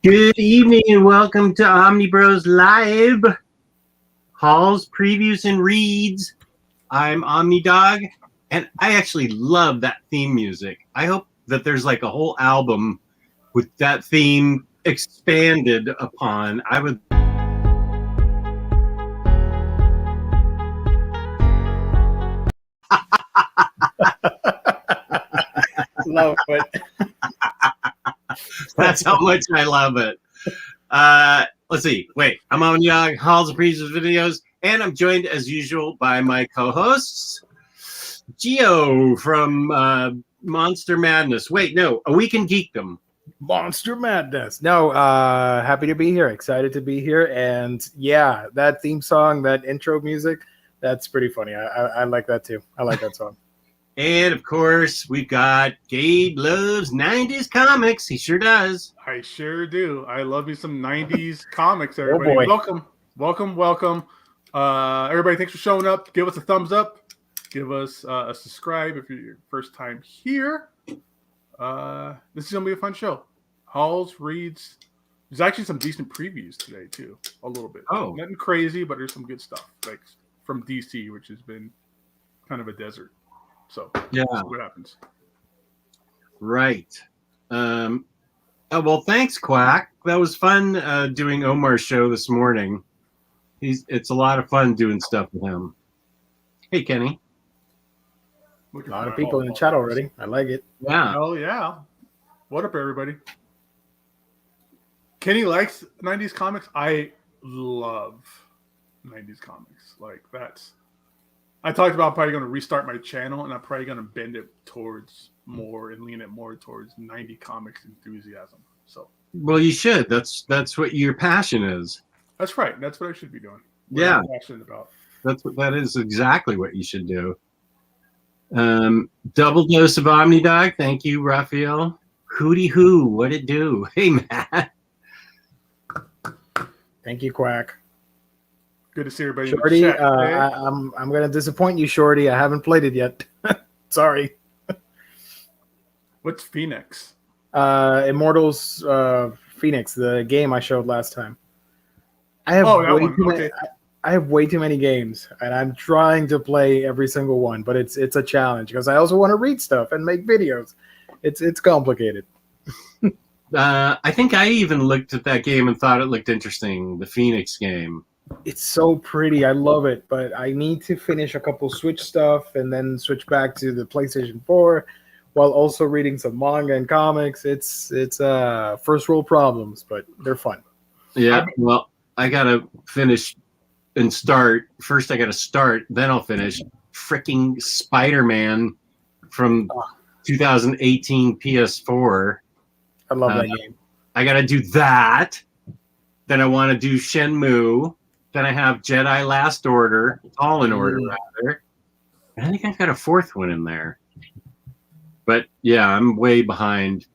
Good evening and welcome to Omnibroslivve, hauls, previews, and reads. I'm Omnidog, and I actually love that theme music. I hope that there's like a whole album with that theme expanded upon. I would. Love it. That's how much I love it. Let's see. Wait, I'm Omnidog, hauls, previews, videos, and I'm joined as usual by my co-hosts, Geo from Monster Madness. Wait, no, A Week in Geekdom. Monster Madness. No, happy to be here. Excited to be here. And yeah, that theme song, that intro music, that's pretty funny. I like that too. I like that song. And of course, we've got Gabe loves 90s comics. He sure does. I sure do. I love me some 90s comics, everybody. Oh boy. Welcome. Everybody, thanks for showing up. Give us a thumbs up. Give us a subscribe if you're your first time here. This is going to be a fun show. Hauls, reads. There's actually some decent previews today, too. A little bit. Oh. Nothing crazy, but there's some good stuff. Like from DC, which has been kind of a desert. So, yeah, what happens? Right. Oh, well, thanks, Quack. That was fun doing Omar's show this morning. It's a lot of fun doing stuff with him. Hey, Kenny. A lot of people in the chat already. I like it. Yeah. Oh, yeah. What up, everybody? Kenny likes 90s comics. I love 90s comics. Like, that's... I talked about probably going to restart my channel, and I'm probably going to bend it towards more and lean it more towards 90 comics enthusiasm. So, well, you should. That's what your passion is. That's right. That's what I should be doing. Yeah, I'm passionate about. That is exactly what you should do. Double dose of Omnidog. Thank you, Raphael. Hootie hoo. What it do? Hey, Matt. Thank you, Quack. Good to see everybody. Shorty, in the chat. I'm going to disappoint you, Shorty. I haven't played it yet. Sorry. What's Phoenix? Immortals Phoenix, the game I showed last time. I have I have way too many games, and I'm trying to play every single one, but it's a challenge because I also want to read stuff and make videos. It's complicated. I think I even looked at that game and thought it looked interesting. The Phoenix game. It's so pretty. I love it, but I need to finish a couple Switch stuff and then switch back to the PlayStation 4 while also reading some manga and comics. It's first world problems, but they're fun. Yeah, well, I got to finish and start. First I got to start, then I'll finish freaking Spider-Man from 2018 PS4. I love that game. I got to do that. Then I want to do Shenmue. Then I have Jedi Last Order, all in order, rather. I think I've got a fourth one in there. But yeah, I'm way behind.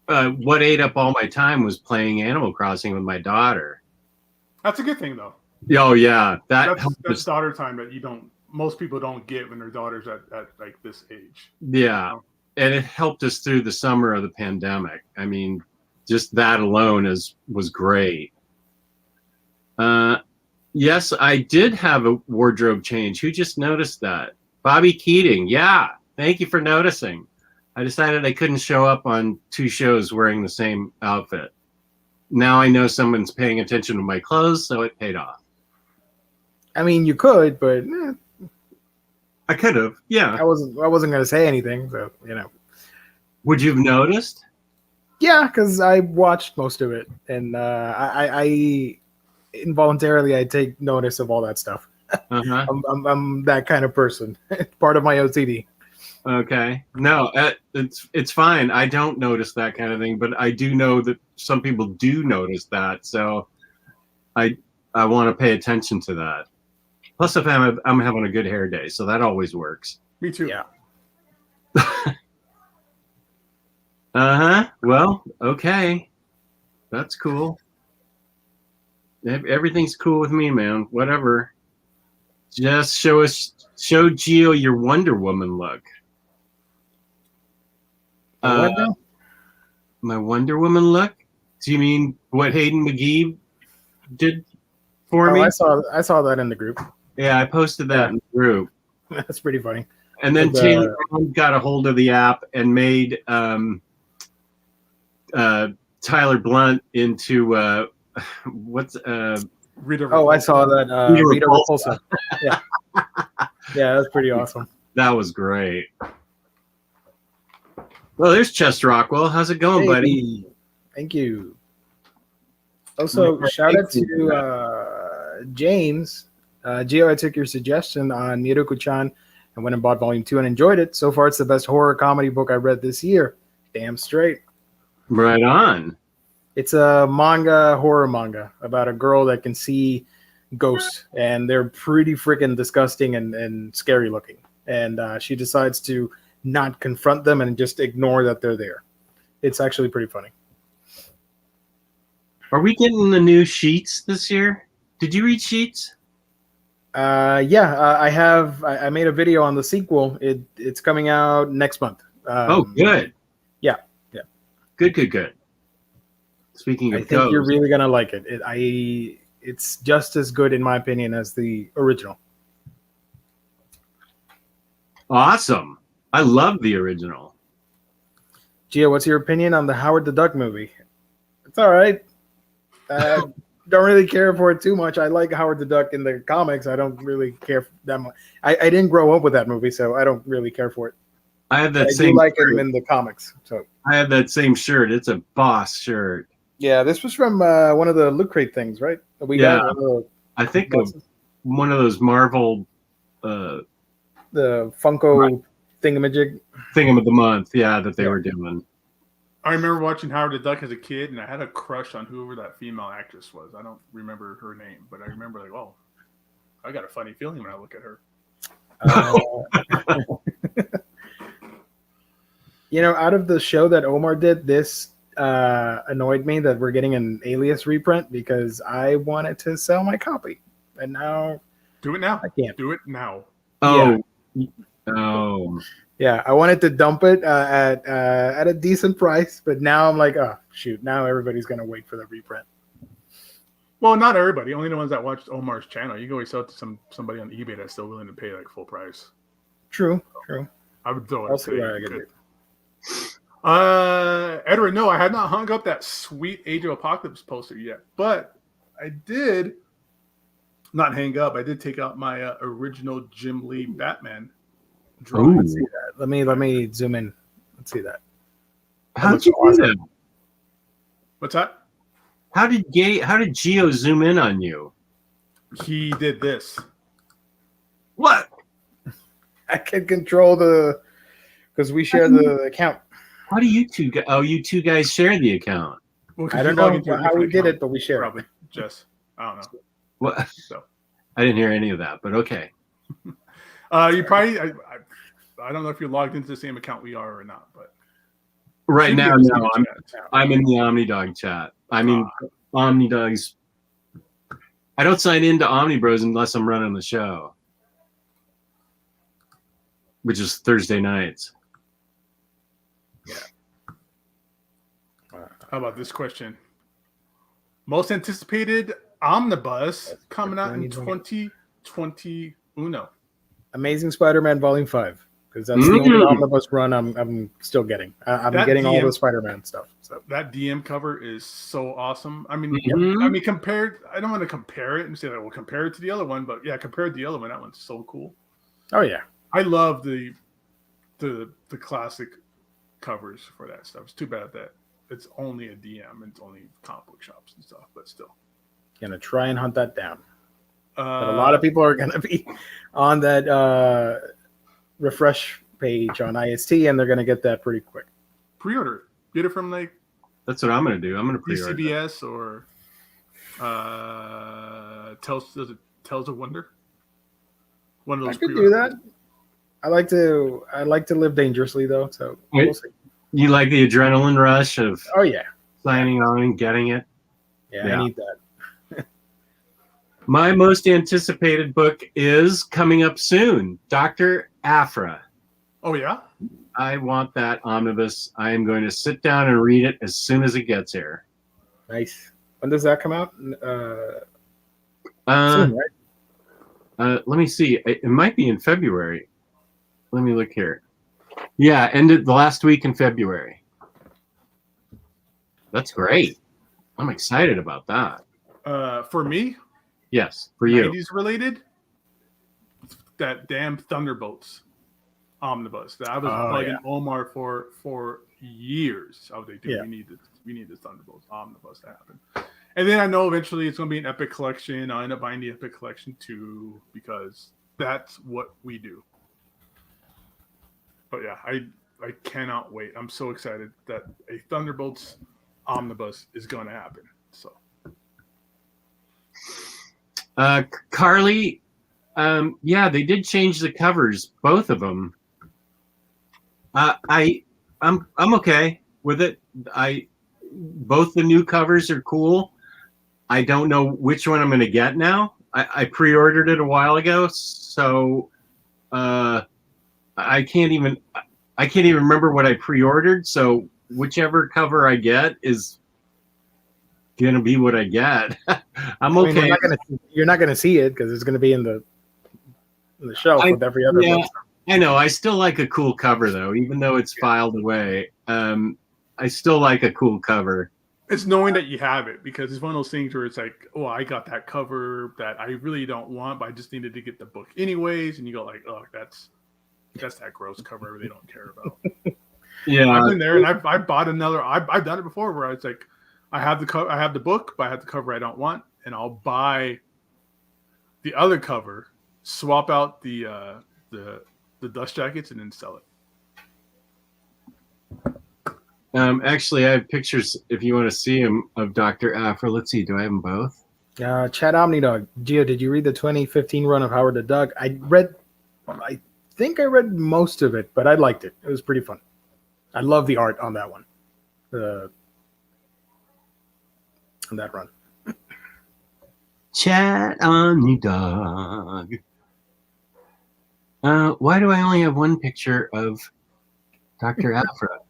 What ate up all my time was playing Animal Crossing with my daughter. That's a good thing, though. Oh yeah, that's daughter time that most people don't get when their daughter's at like this age. Yeah, and it helped us through the summer of the pandemic. I mean, just that alone was great. Yes, I did have a wardrobe change. Who just noticed that? Bobby Keating. Yeah, thank you for noticing. I decided I couldn't show up on two shows wearing the same outfit. Now I know someone's paying attention to my clothes, so it paid off. I mean, you could, but I could have. Yeah, I wasn't going to say anything, so Would you have noticed? Yeah, because I watched most of it, and I involuntarily I take notice of all that stuff. Uh-huh. I'm that kind of person. It's part of my OCD. Okay. No, it's fine. I don't notice that kind of thing, but I do know that some people do notice that. So I want to pay attention to that. Plus, if I'm having a good hair day, so that always works. Me too. Yeah. Uh-huh. Well, okay. That's cool. Everything's cool with me, man. Whatever. Just show Geo your Wonder Woman look. My Wonder Woman look? Do you mean what Hayden McGee did for me? I saw that in the group. Yeah, I posted that in the group. That's pretty funny. And then Taylor got a hold of the app and made Tyler Blunt into what's Rita Oh, I saw that. Rita Repulsa. Yeah. Yeah, that's pretty awesome. That was great. Well, there's Chest Rockwell. How's it going, buddy? Thank you. Also, shout out to James. Gio, I took your suggestion on Miruku-chan and went and bought Volume 2 and enjoyed it. So far, it's the best horror comedy book I've read this year. Damn straight. Right on. It's a horror manga about a girl that can see ghosts, and they're pretty freaking disgusting and scary looking. And she decides to not confront them and just ignore that they're there. It's actually pretty funny. Are we getting the new Sheets this year? Did you read Sheets? I have. I made a video on the sequel. It's coming out next month. Good. Yeah. Good. Speaking of I think you're really gonna like it. It's just as good in my opinion as the original. Awesome. I love the original. Gio, what's your opinion on the Howard the Duck movie? It's all right. Don't really care for it too much. I like Howard the Duck in the comics. I don't really care that much. I didn't grow up with that movie, so I don't really care for it. I have that I same. do like him in the comics. So I have that same shirt. It's a Boss shirt. yeah, this was from one of the Loot Crate things, right? I think one of those Marvel. The Funko thingamajig. Thingam of the month, that they were doing. I remember watching Howard the Duck as a kid, and I had a crush on whoever that female actress was. I don't remember her name, but I remember like, oh, I got a funny feeling when I look at her. Out of the show that Omar did, this annoyed me that we're getting an Alias reprint because I wanted to sell my copy, and now do it now. I can't do it now. Oh. Yeah, I wanted to dump it at a decent price, but now I'm like, oh shoot! Now everybody's gonna wait for the reprint. Well, not everybody. Only the ones that watched Omar's channel. You can always sell it to somebody on eBay that's still willing to pay like full price. True. I would throw it. I'll see what I can do. Edward, no, I had not hung up that sweet Age of Apocalypse poster yet, but I did not hang up. I did take out my original Jim Lee Batman drawing. Let's see that. Let me zoom in. Let's see that. How'd you do that? What's that? How did Gio zoom in on you? He did this. What? I can control because we share the account. How do you two? You two guys share the account. Well, I don't know how we did it, but we share. Probably, Jess. I don't know. What? So I didn't hear any of that, but okay. You probably. I don't know if you're logged into the same account we are or not, but right now, no. I'm in the Omnidog chat. I mean, Omnidog's. I don't sign into Omnibros unless I'm running the show, which is Thursday nights. Yeah. How about this question? Most anticipated Omnibus coming out in 2021. Amazing Spider-Man Volume 5. Because that's the only Omnibus run I'm still getting. I'm getting all the Spider-Man stuff. So that DM cover is so awesome. I mean, compared. I don't want to compare it and say that we'll compare it to the other one, but yeah, compared to the other one, that one's so cool. Oh yeah, I love the classic covers for that stuff. It's too bad that it's only a DM and it's only comic book shops and stuff, but still, gonna try and hunt that down. But a lot of people are gonna be on that. Refresh page on IST, and they're going to get that pretty quick. Pre-order it. Get it from that's what I'm going to do. I'm going to pre-order DCBS or Tales of Wonder. One of those. I could do that. I like to live dangerously though, so we'll see. You like the adrenaline rush of signing on and getting it? Yeah, I need that. My most anticipated book is coming up soon, Dr. Aphra. Oh, yeah? I want that omnibus. I am going to sit down and read it as soon as it gets here. Nice. When does that come out? Soon, right? Let me see. It might be in February. Let me look here. Yeah, ended the last week in February. That's great. I'm excited about that. For me, yes, for you. 90s related, that damn Thunderbolts Omnibus that I was bugging Omar for years. Oh, we need this Thunderbolts Omnibus to happen. And then I know eventually it's going to be an Epic collection. I'll end up buying the Epic collection too because that's what we do. But yeah, I cannot wait. I'm so excited that a Thunderbolts Omnibus is going to happen. So, Carly, yeah, they did change the covers, both of them. I'm okay with it. Both the new covers are cool. I don't know which one I'm going to get now. I pre-ordered it a while ago, so I can't even remember what I pre-ordered. So whichever cover I get is gonna be what I get. I'm okay. You're not gonna see it because it's gonna be in the shelf with every other book. I know. I still like a cool cover though, even though it's filed away. I still like a cool cover. It's knowing that you have it because it's one of those things where it's like, oh, I got that cover that I really don't want, but I just needed to get the book anyways. And you go like, oh, that's that gross cover I really don't care about. Yeah, I've been there and I bought another. I've done it before where it's like, I have the book, but I have the cover I don't want, and I'll buy the other cover, swap out the dust jackets, and then sell it. Actually, I have pictures if you want to see them of Dr. Afro. Let's see. Do I have them both? Chad Omnidog. Gio, did you read the 2015 run of Howard the Duck? I think I read most of it, but I liked it. It was pretty fun. I love the art on that one. On that run. Chat Omnidog. Why do I only have one picture of Dr. Afro?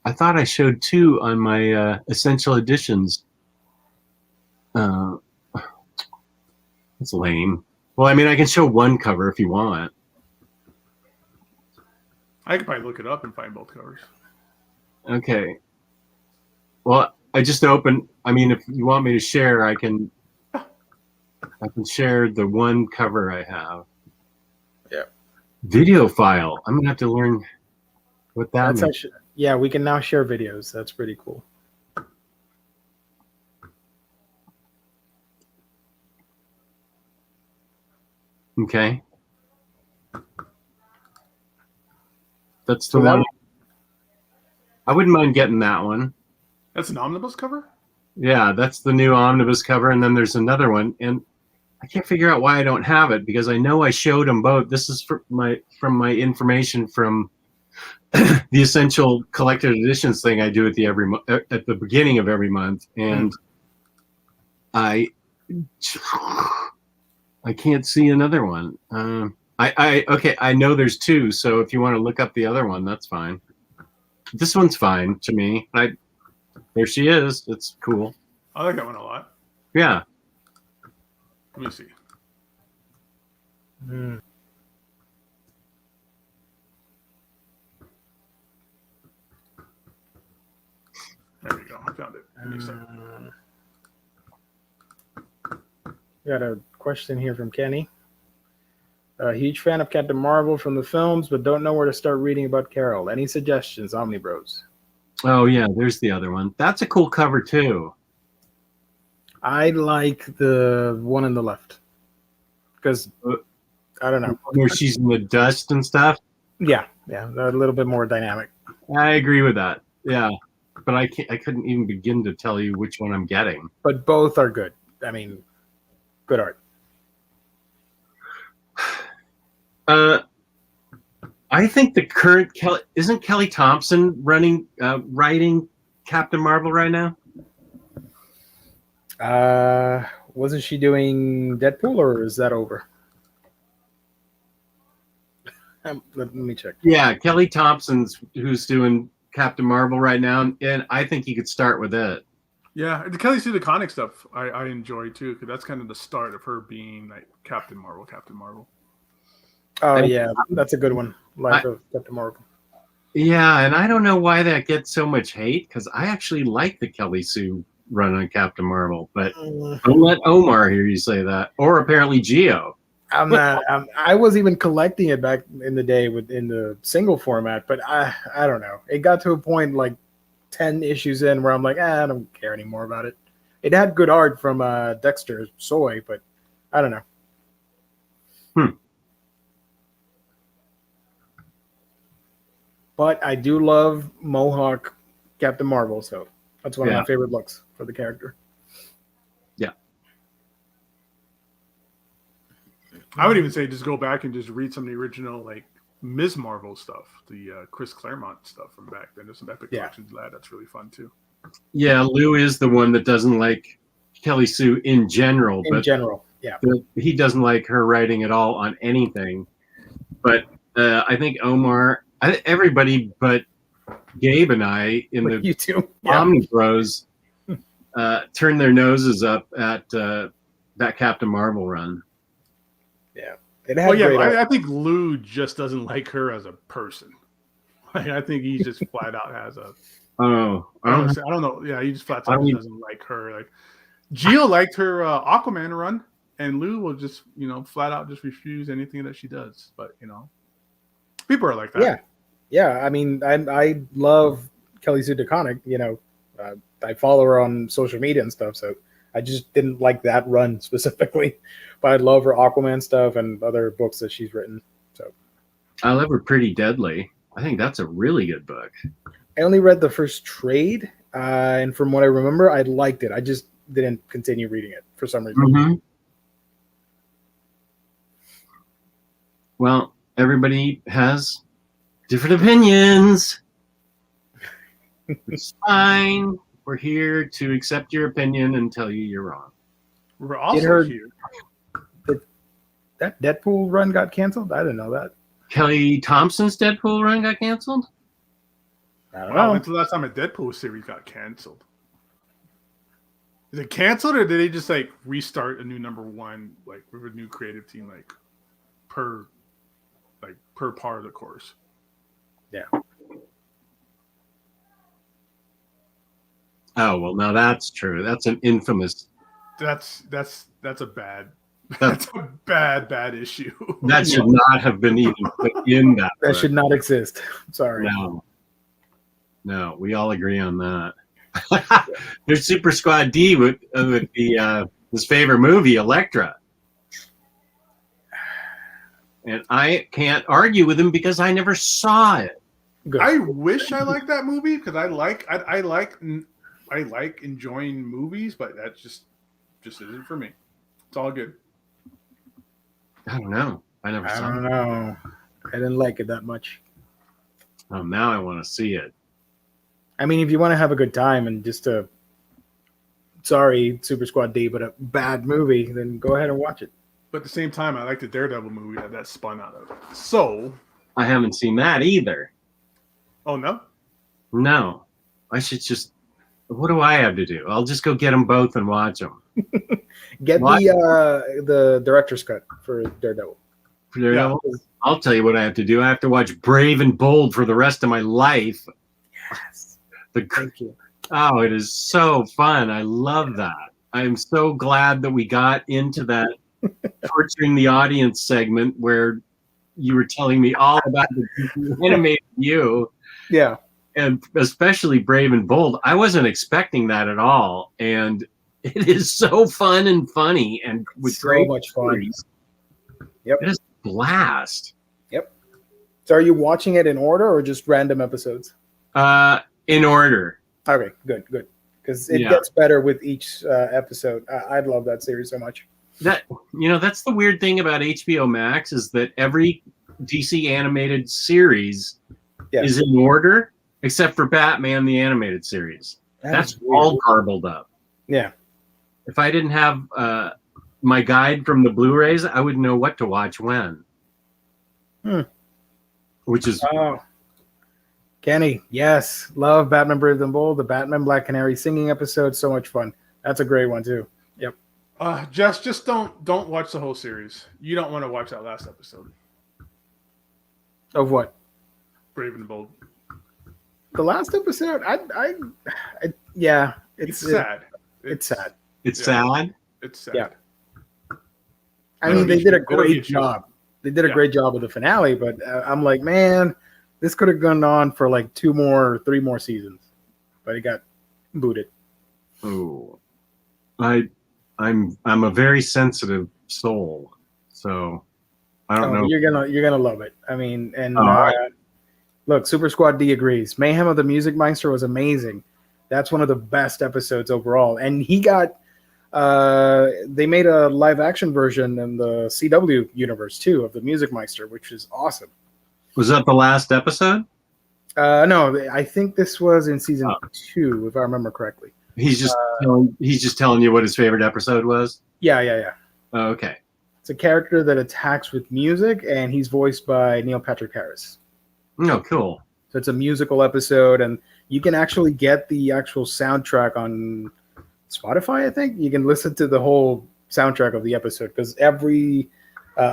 I thought I showed two on my Essential Editions. It's lame. Well, I mean, I can show one cover if you want. I could probably look it up and find both covers. Okay. Well, I just opened. I mean, if you want me to share, I can share the one cover I have. Yeah. Video file. I'm gonna have to learn what that means. Actually, yeah, we can now share videos. That's pretty cool. Okay. That's the one. I wouldn't mind getting that one. That's an omnibus cover? Yeah, that's the new omnibus cover, and then there's another one, and I can't figure out why I don't have it because I know I showed them both. This is from my information from the Essential Collector Editions thing I do at the beginning of every month, and I can't see another one. I know there's two, so if you want to look up the other one, that's fine. This one's fine to me. There she is. It's cool. I like that one a lot. Yeah. Let me see. Mm. There we go. I found it. Give me a second. Got a question here from Kenny. A huge fan of Captain Marvel from the films, but don't know where to start reading about Carol. Any suggestions, Omnibros? Oh, yeah, there's the other one. That's a cool cover, too. I like the one on the left. Because, I don't know. Where she's in the dust and stuff? Yeah, a little bit more dynamic. I agree with that. Yeah. But I couldn't even begin to tell you which one I'm getting. But both are good. I mean, good art. I think the current isn't Kelly Thompson writing Captain Marvel right now? Wasn't she doing Deadpool, or is that over? Let me check. Yeah, Kelly Thompson's who's doing Captain Marvel right now, and I think you could start with it. Yeah, the Kelly Sue DeConnick stuff I enjoy too, because that's kind of the start of her being like Captain Marvel. Oh yeah, that's a good one. Life of Captain Marvel. Yeah, and I don't know why that gets so much hate, because I actually like the Kelly Sue run on Captain Marvel, but don't let Omar hear you say that, or apparently Geo. I'm not. I was even collecting it back in the day in the single format, but I don't know. It got to a point like 10 issues in where I'm like, I don't care anymore about it. It had good art from Dexter Soy, but I don't know. But I do love Mohawk Captain Marvel, so that's one of my favorite looks for the character. Yeah. I would even say just go back and just read some of the original like Ms. Marvel stuff, the Chris Claremont stuff from back then. There's some epic collections of that. That's really fun too. Yeah, Lou is the one that doesn't like Kelly Sue in general. Yeah. He doesn't like her writing at all on anything. But I think Omar, everybody but Gabe and I in the Omnibros turned their noses up at that Captain Marvel run. Yeah. I think Lou just doesn't like her as a person. Like, I think he just flat out has a. I don't know. Yeah, he just flat out doesn't like her. Like, Gio liked her Aquaman run, and Lou will just flat out just refuse anything that she does. But people are like that. Yeah. I mean, I love Kelly Sue DeConnick. I follow her on social media and stuff, so I just didn't like that run specifically. But I love her Aquaman stuff and other books that she's written. So I love her Pretty Deadly. I think that's a really good book. I only read the first trade, and from what I remember, I liked it. I just didn't continue reading it for some reason. Mm-hmm. Well, everybody has different opinions. It's fine. We're here to accept your opinion and tell you you're wrong. We're also here. That Deadpool run got canceled? I didn't know that. Kelly Thompson's Deadpool run got canceled? I don't know. When's the last time a Deadpool series got canceled? Is it canceled, or did they just like restart a new #1, like with a new creative team, like per part of the course? Yeah. Oh well, now that's true. That's an infamous. That's a bad. That's a bad issue. That should not have been even put in that. That should not exist. Sorry. No, we all agree on that. There's Super Squad D with his favorite movie, Elektra. And I can't argue with him because I never saw it. Good. I wish I liked that movie because I like enjoying movies, but that just isn't for me. It's all good. I don't know. I never saw it. I don't know. I didn't like it that much. Oh, now I want to see it. I mean, if you want to have a good time and just sorry, Super Squad D, but a bad movie, then go ahead and watch it. But at the same time, I like the Daredevil movie that spun out of it. So I haven't seen that either. Oh, no? No. I should just... What do I have to do? I'll just go get them both and watch them. Get the director's cut for Daredevil. Yeah. I'll tell you what I have to do. I have to watch Brave and Bold for the rest of my life. Yes. Thank you. Oh, it is so fun. I love that. I'm so glad that we got into that torturing the audience segment where you were telling me all about the animated you. Yeah. And especially Brave and Bold. I wasn't expecting that at all. And it is so fun and funny and with so much fun. Yep. It is a blast. Yep. So are you watching it in order or just random episodes? In order. Okay, good. Because it gets better with each episode. I love that series so much. That's the weird thing about HBO Max is that every DC animated series is in order, except for Batman the Animated Series. That's all garbled up. Yeah. If I didn't have my guide from the Blu-rays, I wouldn't know what to watch when. Which is... Kenny, yes, love Batman Brave and the Bold, the Batman Black Canary singing episode, so much fun. That's a great one too. Yep. Just don't watch the whole series. You don't want to watch that last episode. Of what? Brave and the Bold. The last episode, yeah, it's sad. It's sad. It's sad. It's sad. Yeah. I mean, they did a great job. They did a great job with the finale, but I'm like, man, this could have gone on for like 3 more seasons, but it got booted. Oh, I'm a very sensitive soul, so I don't know. You're gonna love it. I mean, and right. Look, Super Squad D agrees. Mayhem of the Music Meister was amazing. That's one of the best episodes overall, and he got. They made a live action version in the CW universe too of the Music Meister, which is awesome. Was that the last episode? No, I think this was in season 2, if I remember correctly. He's just telling you what his favorite episode was. Yeah. Oh, okay. It's a character that attacks with music, and he's voiced by Neil Patrick Harris. Oh, cool. So it's a musical episode, and you can actually get the actual soundtrack on Spotify, I think. You can listen to the whole soundtrack of the episode because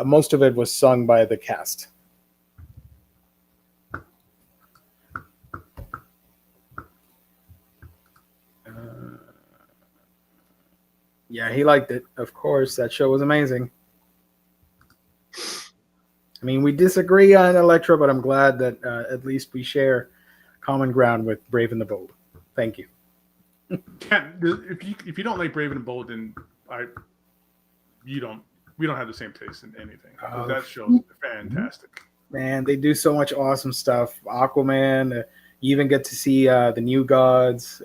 most of it was sung by the cast. Yeah, he liked it. Of course, that show was amazing. I mean, we disagree on Elektra, but I'm glad that at least we share common ground with Brave and the Bold. Thank you. If you don't like Brave and the Bold, then we don't have the same taste in anything. That show's fantastic. Man, they do so much awesome stuff. Aquaman, you even get to see the New Gods.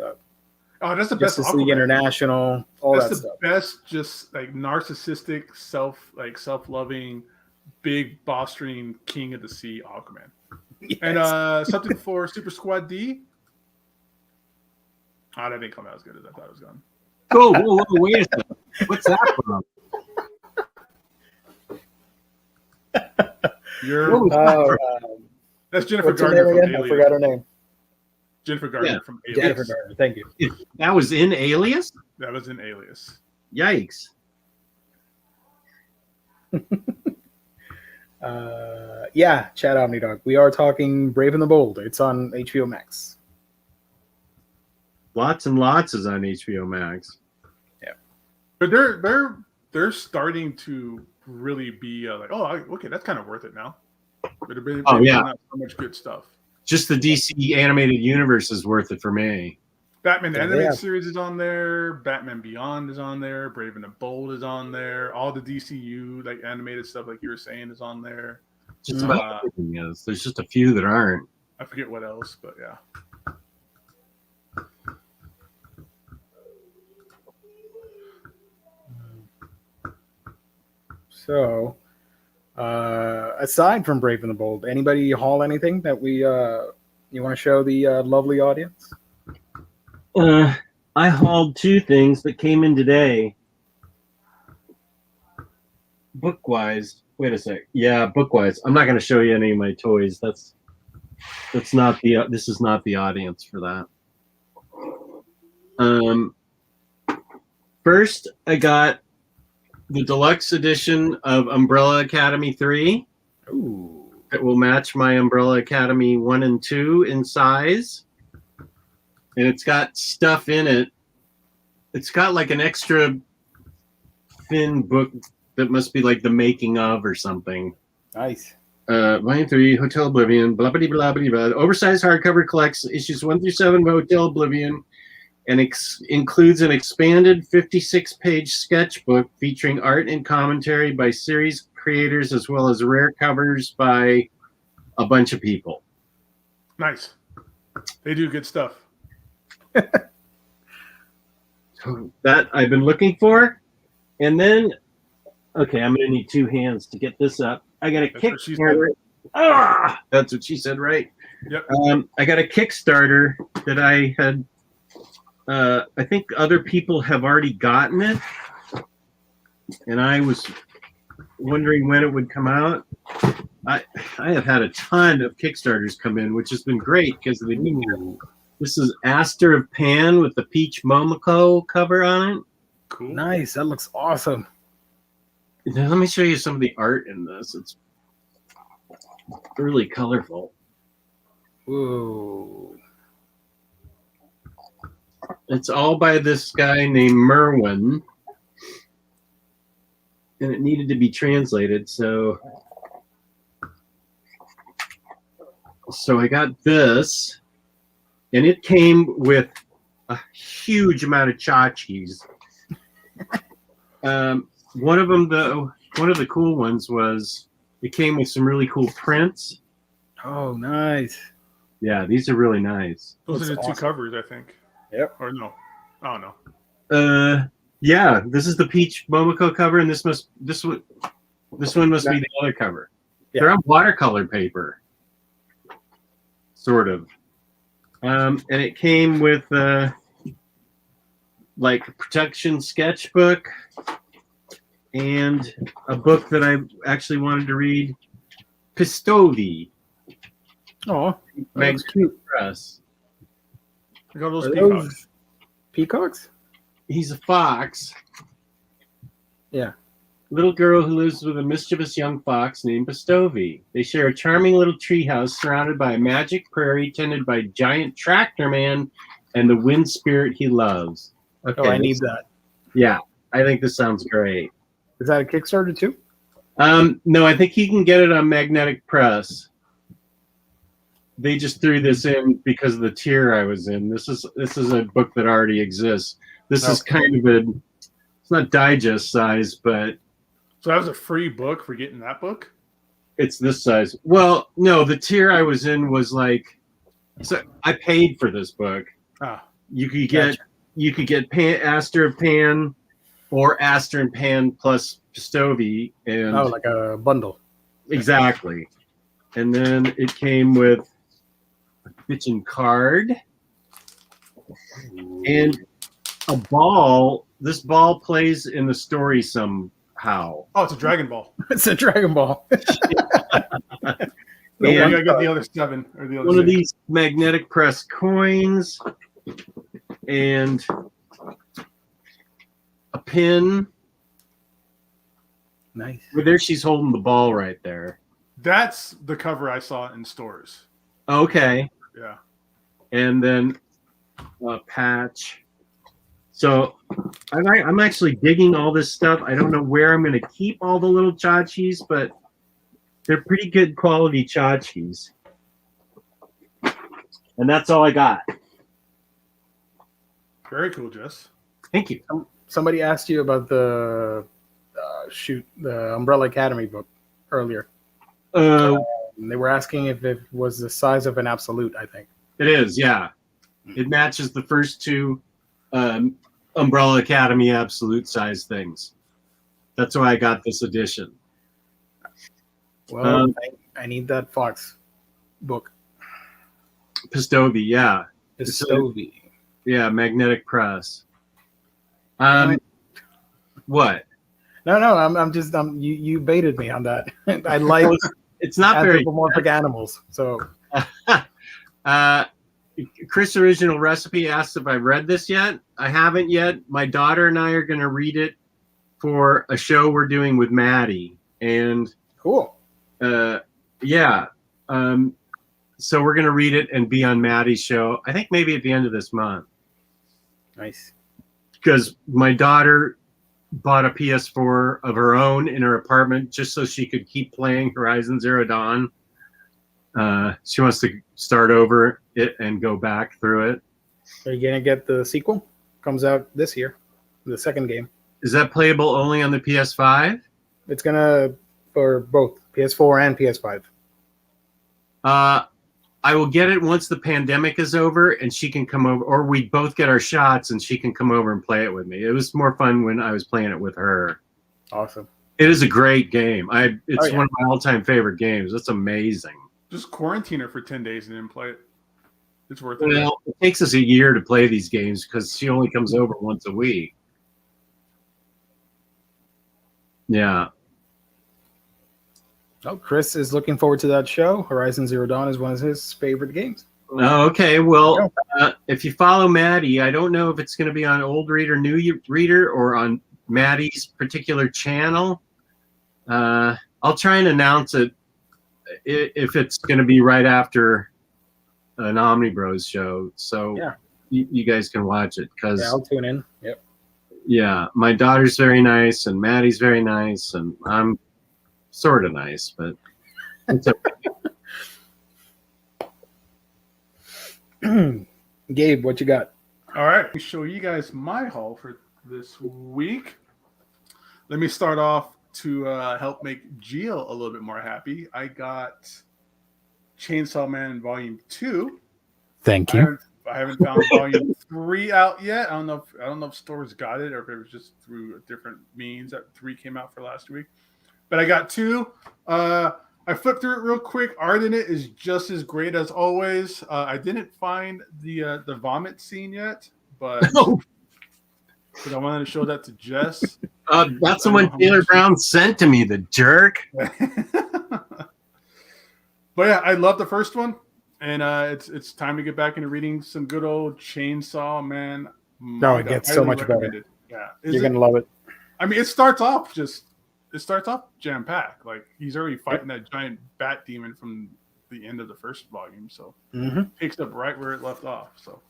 That's the best. Justice League International, all that stuff. That's the best, just like narcissistic, self-loving, big boss-stream king of the sea, Aquaman. Yes. And something for Super Squad D. That didn't come out as good as I thought it was going. Oh, whoa, wait a second. What's that from? That's Jennifer Gardner from Alias. I forgot her name. Jennifer Gardner from Alias. Jennifer Gardner, thank you. That was in Alias? That was in Alias. Yikes. Chat Omnidog. We are talking Brave and the Bold. It's on HBO Max. Lots and Lots is on HBO Max. Yeah. But they're starting to really be okay, that's kind of worth it now. So much good stuff. Just the DC animated universe is worth it for me. Batman the Animated Series is on there. Batman Beyond is on there. Brave and the Bold is on there. All the DCU like animated stuff, like you were saying, is on there. Just about everything is. There's just a few that aren't. I forget what else, but yeah. So, aside from Brave and the Bold, anybody haul anything that you want to show the lovely audience? I hauled 2 things that came in today. Bookwise. Wait a sec. Yeah, Bookwise. I'm not going to show you any of my toys. This is not the audience for that. First, I got the deluxe edition of Umbrella Academy 3. Ooh. It will match my Umbrella Academy 1 and 2 in size. And it's got stuff in it. It's got like an extra thin book that must be like the making of or something. Nice. Volume 3, Hotel Oblivion, blah, blah, blah, blah, blah. Oversized hardcover collects issues 1 through 7 of Hotel Oblivion and includes an expanded 56-page sketchbook featuring art and commentary by series creators as well as rare covers by a bunch of people. Nice. They do good stuff. So that I've been looking for. And then, okay, I'm going to need 2 hands to get this up. I got a Kickstarter. That's what she said, right? Yep. I got a Kickstarter that I had. I think other people have already gotten it, and I was wondering when it would come out. I have had a ton of Kickstarters come in, which has been great because this is Aster of Pan with the Peach Momoko cover on it. Cool. Nice. That looks awesome. Now, let me show you some of the art in this. It's really colorful. Whoa. It's all by this guy named Merwin. And it needed to be translated, so I got this, and it came with a huge amount of tchotchkes. One of them, though, one of the cool ones was it came with some really cool prints. Oh, nice. Yeah, these are really nice. Those That's are the awesome. two covers, I think. Yep. Or no. I don't know. Yeah, this is the Peach Momoko cover, and this one must be the other cover. Yeah. They're on watercolor paper, sort of. And it came with like a protection sketchbook and a book that I actually wanted to read, Pistovi. Oh, that's Magnet cute. Press. Look at those Are peacocks. those peacocks? He's a fox. Yeah. Little girl who lives with a mischievous young fox named Pistovi. They share a charming little treehouse surrounded by a magic prairie tended by giant tractor man and the wind spirit he loves. Okay, Oh, I need that. Yeah, I think this sounds great. Is that a Kickstarter too? No, I think he can get it on Magnetic Press. They just threw this in because of the tier I was in. This is a book that already exists. This is kind of it's not digest size, but So that was a free book for getting that book? it's this size. Well, no, the tier I was in was like, so I paid for this book. Ah. You could get Aster of Pan or Aster and Pan plus Pistovi, and like a bundle. exactly. And then it came with a bitchin' card and a ball. This ball plays in the story somehow. Oh, it's a Dragon Ball. It's a Dragon Ball. No, Yeah. I gotta get the other 7 or the other One 6. of these Magnetic Press coins and a pin. Nice. Well, there she's holding the ball right there. That's the cover I saw in stores. Okay. Yeah. And then a patch. So I'm actually digging all this stuff. I don't know where I'm going to keep all the little tchotchkes, but they're pretty good quality tchotchkes. And that's all I got. Very cool, Jess. Thank you. Somebody asked you about the the Umbrella Academy book earlier. And they were asking if it was the size of an absolute, I think. It is, yeah. It matches the first two Umbrella Academy absolute size things. That's why I got this edition. Well, I need that Fox book. Pistovi, yeah. Pistovi. Yeah, Magnetic Press. What? No, I'm just you baited me on that. I like It's not very anthropomorphic animals. So Chris Original Recipe asked if I read this yet. I haven't yet. My daughter and I are going to read it for a show we're doing with Maddie. And cool. Yeah. So we're going to read it and be on Maddie's show. I think maybe at the end of this month. Nice. Because my daughter bought a PS4 of her own in her apartment just so she could keep playing Horizon Zero Dawn. She wants to start over it and go back through it. Are you gonna get the sequel? Comes out this year, the second game. Is that playable only on the PS5? It's gonna for both PS4 and PS5. I will get it once the pandemic is over and she can come over, or we both get our shots and she can come over and play it with me. It was more fun when I was playing it with her. Awesome. It is a great game. It's yeah. one of my all-time favorite games. It's amazing. Just quarantine her for 10 days and then play it. It's worth it. Well, it takes us a year to play these games because she only comes over once a week. Yeah. Oh, Chris is looking forward to that show. Horizon Zero Dawn is one of his favorite games. Oh, okay. Well, if you follow Maddie, I don't know if it's going to be on Old Reader, New Reader, or on Maddie's particular channel. I'll try and announce it if it's going to be right after an Omnibros show. So you guys can watch it. Cause, I'll tune in. Yep. Yeah, my daughter's very nice, and Maddie's very nice, and I'm sort of nice, but it's okay. Gabe, what you got? All right, let me show you guys my haul for this week. Let me start off to help make Gio a little bit more happy. I got Chainsaw Man Volume 2. Thank you. I haven't found Volume 3 out yet. I don't know if stores got it or if it was just through a different means that 3 came out for last week. But I got 2. I flipped through it real quick. Art in it is just as great as always. I didn't find the vomit scene yet, but I wanted to show that to Jess. That's the one Taylor Brown sent to me, the jerk. But yeah, I love the first one. And it's time to get back into reading some good old Chainsaw Man. No, it gets so much better. Yeah, you're gonna love it. I mean, it starts off jam packed. Like he's already fighting that giant bat demon from the end of the first volume, so picks up right where it left off. So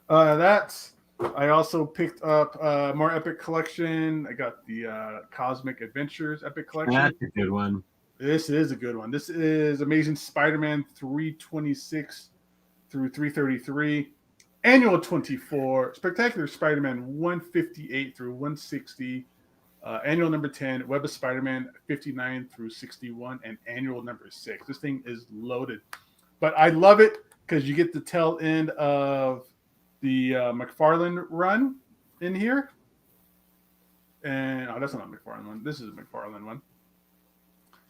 that's. I also picked up more Epic Collection. I got the Cosmic Adventures Epic Collection. That's a good one. This is a good one. This is Amazing Spider-Man 326 through 333, Annual 24, Spectacular Spider-Man 158 through 160, Annual number 10, Web of Spider-Man 59 through 61, and Annual number 6. This thing is loaded. But I love it because you get the tail end of the McFarlane run in here. And, that's not a McFarlane one. This is a McFarlane one.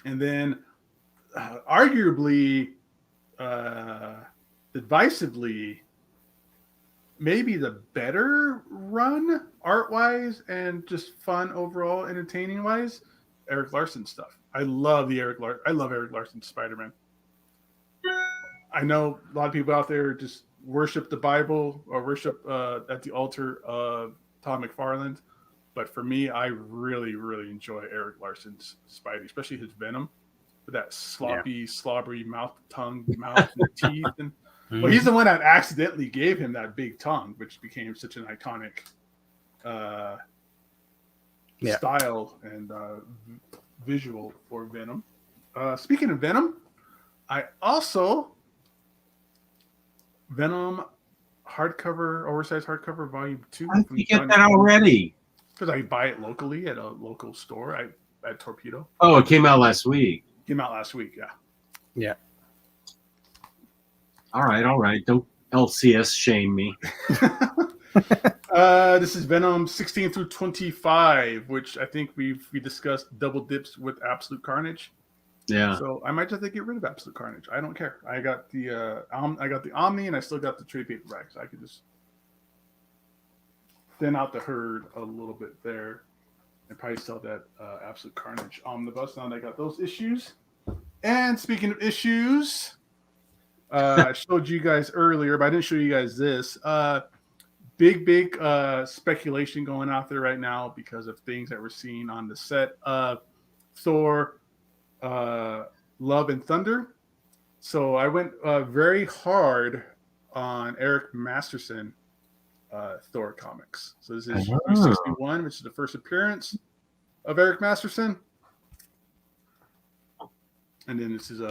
And then, arguably, divisively, maybe the better run art-wise and just fun overall, entertaining-wise, Eric Larson stuff. I love Eric Larson's Spider-Man. I know a lot of people out there just worship the Bible or worship at the altar of Todd McFarlane. But for me, I really, really enjoy Eric Larson's Spidey, especially his Venom, with that sloppy, slobbery mouth, and teeth. And well, he's the one that accidentally gave him that big tongue, which became such an iconic style and visual for Venom. Speaking of Venom, I also Venom hardcover, oversized hardcover, volume 2. How did you get that already? Because I buy it locally at a local store at Torpedo. Oh, it came out last week. Came out last week, yeah. Yeah. All right. Don't LCS shame me. This is Venom 16 through 25, which I think we discussed double dips with Absolute Carnage. Yeah. So I might just have to get rid of Absolute Carnage. I don't care. I got the Omni, and I still got the trade paperback, so I could just thin out the herd a little bit there and probably sell that Absolute Carnage Omnibus now that I got those issues. And speaking of issues, I showed you guys earlier, but I didn't show you guys this. Big speculation going out there right now because of things that we're seeing on the set of Thor, Love and Thunder. So I went very hard on Eric Masterson Thor comics. So this is 361, which is the first appearance of Eric Masterson. And then this is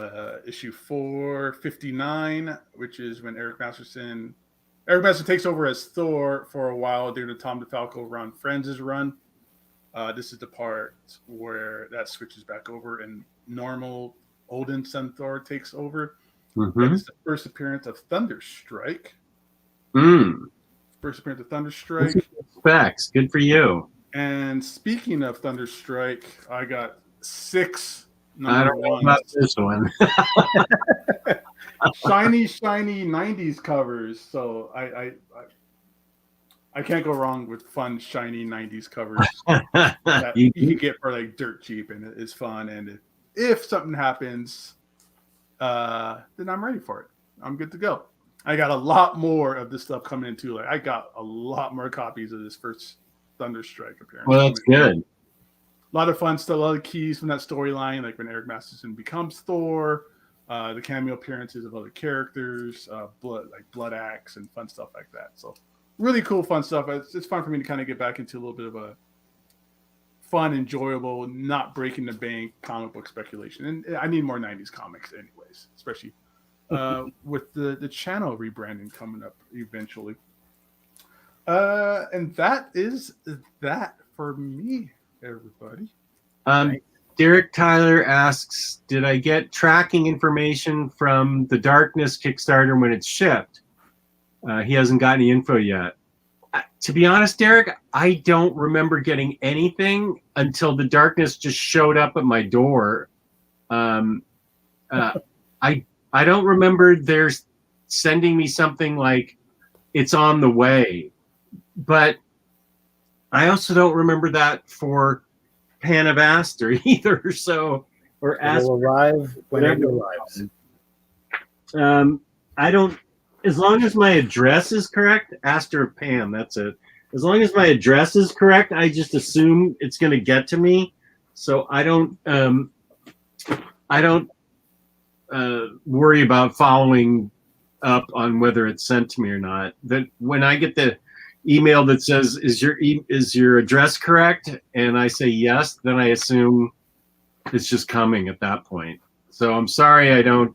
issue 459, which is when Eric Masterson takes over as Thor for a while during the Tom DeFalco run, Friends' run. This is the part where that switches back over and normal Odin Son Thor takes over. And it's the first appearance of Thunderstrike. First appearance of Thunderstrike. Facts. Good for you. And speaking of Thunderstrike, I got 6 I don't know about this one. shiny 90s covers. So I can't go wrong with fun, shiny 90s covers that you can get for like dirt cheap, and it's fun, and if something happens, then I'm ready for it. I'm good to go. I got a lot more of this stuff coming in too. Like I got a lot more copies of this first Thunderstrike appearance. Well, that's good. A lot of fun stuff. A lot of keys from that storyline, like when Eric Masterson becomes Thor, the cameo appearances of other characters, Blood Axe, and fun stuff like that. So really cool, fun stuff. It's fun for me to kind of get back into a little bit of a fun, enjoyable, not breaking the bank comic book speculation. And I need more 90s comics anyways, especially with the channel rebranding coming up eventually. And that is that for me, everybody. Derek Tyler asks, did I get tracking information from the Darkness Kickstarter when it's shipped? He hasn't got any info yet. To be honest, Derek, I don't remember getting anything until the Darkness just showed up at my door. I don't remember there's sending me something like it's on the way, but I also don't remember that for Pan of Aster either. So, or Aster will arrive when it arrives. I don't. As long as my address is correct, Aster of Pan, that's it. As long as my address is correct, I just assume it's going to get to me. So I don't worry about following up on whether it's sent to me or not. That when I get the email that says is your address correct, and I say yes, then I assume it's just coming at that point. So I'm sorry I don't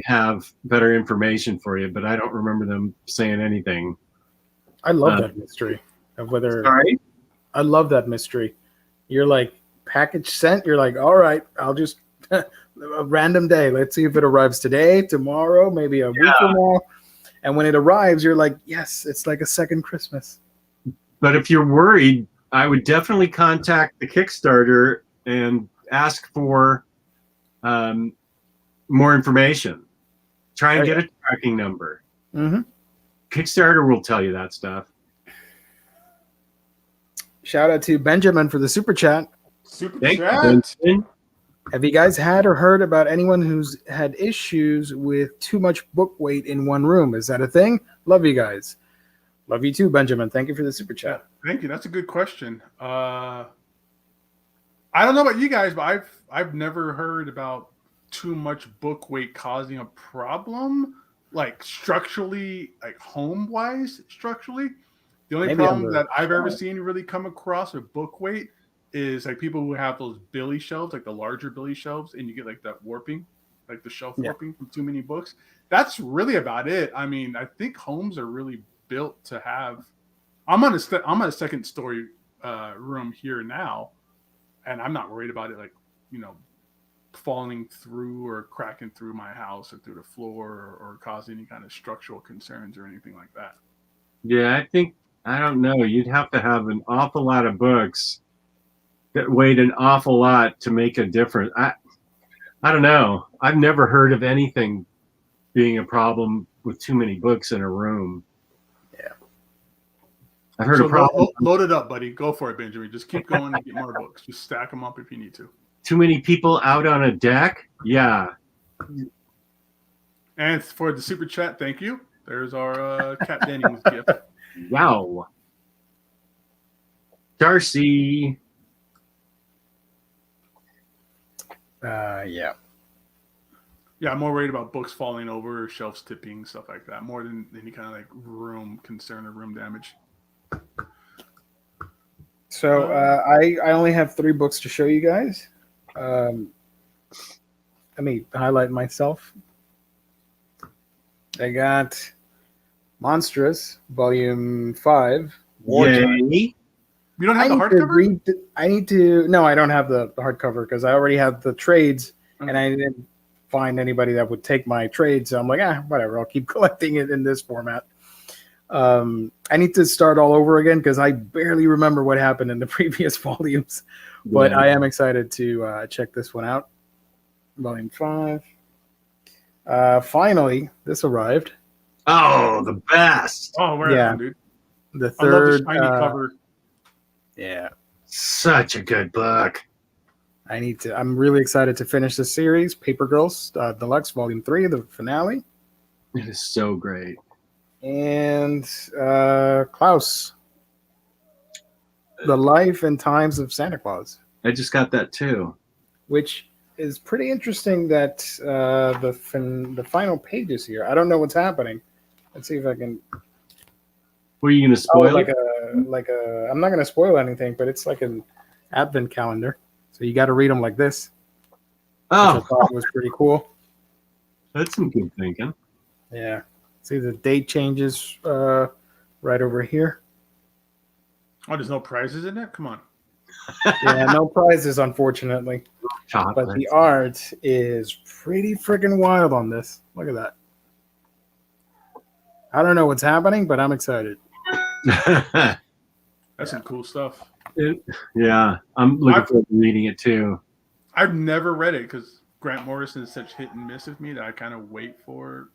have better information for you, but I don't remember them saying anything. I love that mystery of whether. Sorry? I love that mystery. You're like, package sent. You're like, all right, I'll just a random day. Let's see if it arrives today, tomorrow, maybe a week from now. And when it arrives, you're like, yes, it's like a second Christmas. But if you're worried, I would definitely contact the Kickstarter and ask for more information. Try and get a tracking number. Mm-hmm. Kickstarter will tell you that stuff. Shout out to Benjamin for the super chat. Super chat. Have you guys had or heard about anyone who's had issues with too much book weight in one room? Is that a thing? Love you guys. Love you too, Benjamin. Thank you for the super chat. Thank you. That's a good question. I don't know about you guys, but I've never heard about too much book weight causing a problem, like structurally, like home-wise structurally. The only problem that I've ever seen really come across with book weight is like people who have those Billy shelves, like the larger Billy shelves, and you get like that warping, like the shelf warping from too many books. That's really about it. I mean, I think homes are really built to have. I'm on a second story room here now, and I'm not worried about it, like, you know, falling through or cracking through my house or through the floor or cause any kind of structural concerns or anything like that. Yeah, I don't know. You'd have to have an awful lot of books that weighed an awful lot to make a difference. I don't know. I've never heard of anything being a problem with too many books in a room. Yeah. I've heard a problem. Load it up, buddy. Go for it, Benjamin. Just keep going and get more books. Just stack them up if you need to. Too many people out on a deck? Yeah. And for the super chat, thank you. There's our Cat Dennings gift. Wow. Darcy. Yeah. Yeah, I'm more worried about books falling over, shelves tipping, stuff like that, more than any kind of like room concern or room damage. So I only have 3 books to show you guys. Let me highlight myself. I got Monstrous, Volume 5. Yay. You don't have the hardcover? I need to. No, I don't have the hardcover because I already have the trades, and I didn't find anybody that would take my trade. So I'm like, whatever. I'll keep collecting it in this format. I need to start all over again because I barely remember what happened in the previous volumes. But I am excited to check this one out. Volume 5. Finally, this arrived. Oh, the best. Oh, right on, dude. The third I love the shiny cover. Yeah. Such a good book. I'm really excited to finish this series, Paper Girls Deluxe Volume 3, the finale. It is so great. And Klaus, The Life and Times of Santa Claus. I just got that too. Which is pretty interesting that the final pages here. I don't know what's happening. Let's see if I can. Were you going to spoil it? I'm not going to spoil anything, but it's like an advent calendar. So you got to read them like this. Oh, which I thought was pretty cool. That's some good thinking. Yeah. See the date changes right over here. Oh, there's no prizes in it? Come on. Yeah, no prizes, unfortunately. Chocolate. But the art is pretty freaking wild on this. Look at that. I don't know what's happening, but I'm excited. That's some cool stuff. Yeah, I'm looking forward to reading it too. I've never read it because Grant Morrison is such hit and miss with me that I kind of wait for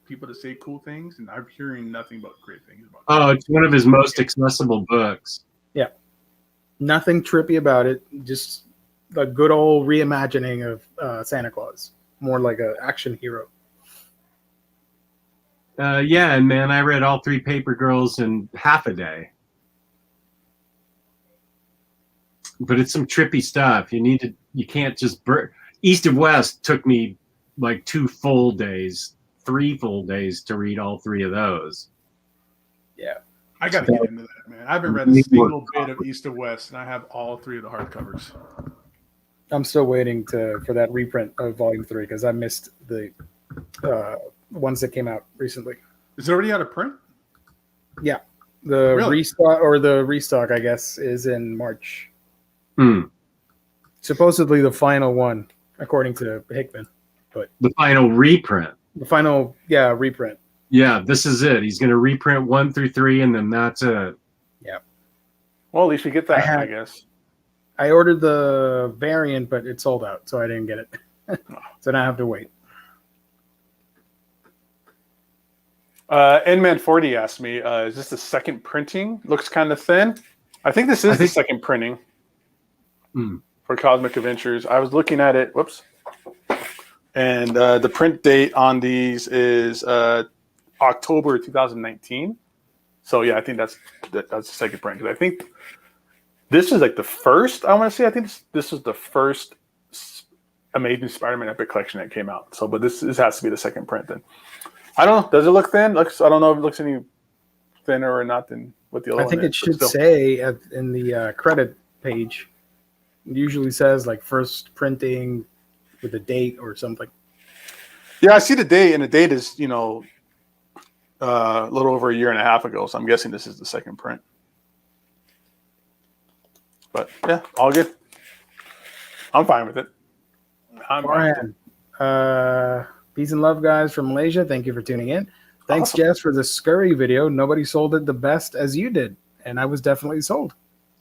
people to say cool things, and I'm hearing nothing but great things about it. Oh, it's one of his most accessible books. Yeah. Nothing trippy about it. Just a good old reimagining of Santa Claus. More like an action hero. Yeah, and man, I read all 3 Paper Girls in half a day. But it's some trippy stuff. You can't just East of West took me like 2 full days, 3 full days to read all 3 of those. Yeah. I got to get into that, man. I haven't read a single bit of East of West, and I have all 3 of the hardcovers. I'm still waiting for that reprint of Volume 3 because I missed the ones that came out recently. Is it already out of print? Yeah. The restock, I guess, is in March. Supposedly the final one, according to Hickman. But the final reprint. The final, reprint. Yeah, this is it. He's going to reprint 1 through 3, and then that's it. Yeah. Well, at least we get that, I guess. I ordered the variant, but it sold out, so I didn't get it. So now I have to wait. Nman40 asked me, is this the second printing? Looks kind of thin. I think this is the second printing for Cosmic Adventures. I was looking at it. Whoops. And the print date on these is October 2019. So, yeah, I think that's the second print. Because I think this is like the first, I want to say, I think this was the first Amazing Spider-Man Epic Collection that came out. So, but this has to be the second print then. I don't know. Does it look thin? I don't know if it looks any thinner or not than what the other one is. I think it should say in the credit page, it usually says like first printing with a date or something. Yeah, I see the date, and the date is, a little over a year and a half ago. So I'm guessing this is the second print. But yeah, all good. I'm fine with it. Peace and love, guys, from Malaysia. Thank you for tuning in. Thanks, awesome. Jess, for the scurry video. Nobody sold it the best as you did, and I was definitely sold.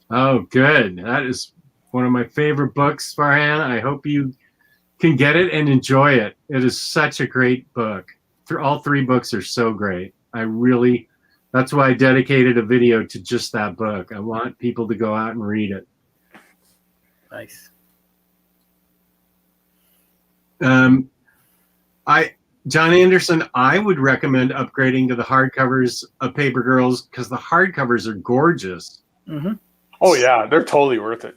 Oh, good. That is one of my favorite books, Farhan. I hope you can get it and enjoy it. It is such a great book. All 3 books are so great. That's why I dedicated a video to just that book. I want people to go out and read it. Nice. John Anderson, I would recommend upgrading to the hardcovers of Paper Girls because the hardcovers are gorgeous. Mm-hmm. Oh yeah, they're totally worth it.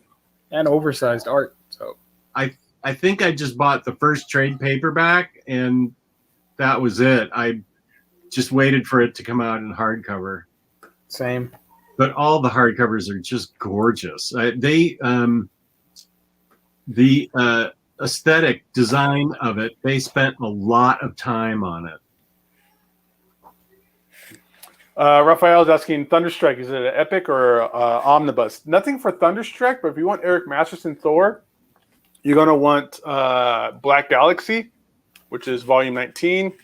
And oversized art. So I think I just bought the first trade paperback and that was it. I just waited for it to come out in hardcover. Same. But all the hardcovers are just gorgeous. The aesthetic design of it, they spent a lot of time on it. Raphael's asking, Thunderstrike, is it an epic or omnibus? Nothing for Thunderstrike, but if you want Eric Masterson Thor, you're going to want Black Galaxy, which is volume 19,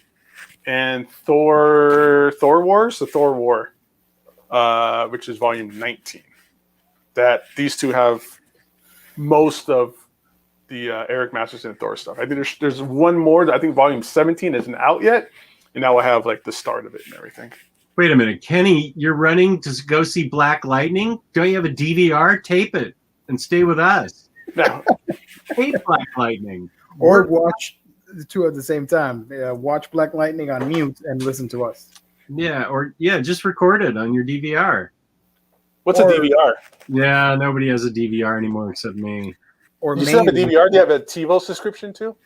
and Thor Wars, the Thor War, which is volume 19. These two have most of the Eric Masterson Thor stuff. I think there's one more. I think volume 17 isn't out yet, and that will have like the start of it and everything. Wait a minute, Kenny, you're running to go see Black Lightning? Don't you have a DVR? Tape it and stay with us. No. Hate Black Lightning. Or watch the two at the same time. Watch Black Lightning on mute and listen to us. Yeah, just record it on your DVR. What's a DVR? Yeah, nobody has a DVR anymore except me. Or You still have a DVR? Do you have a TiVo subscription too?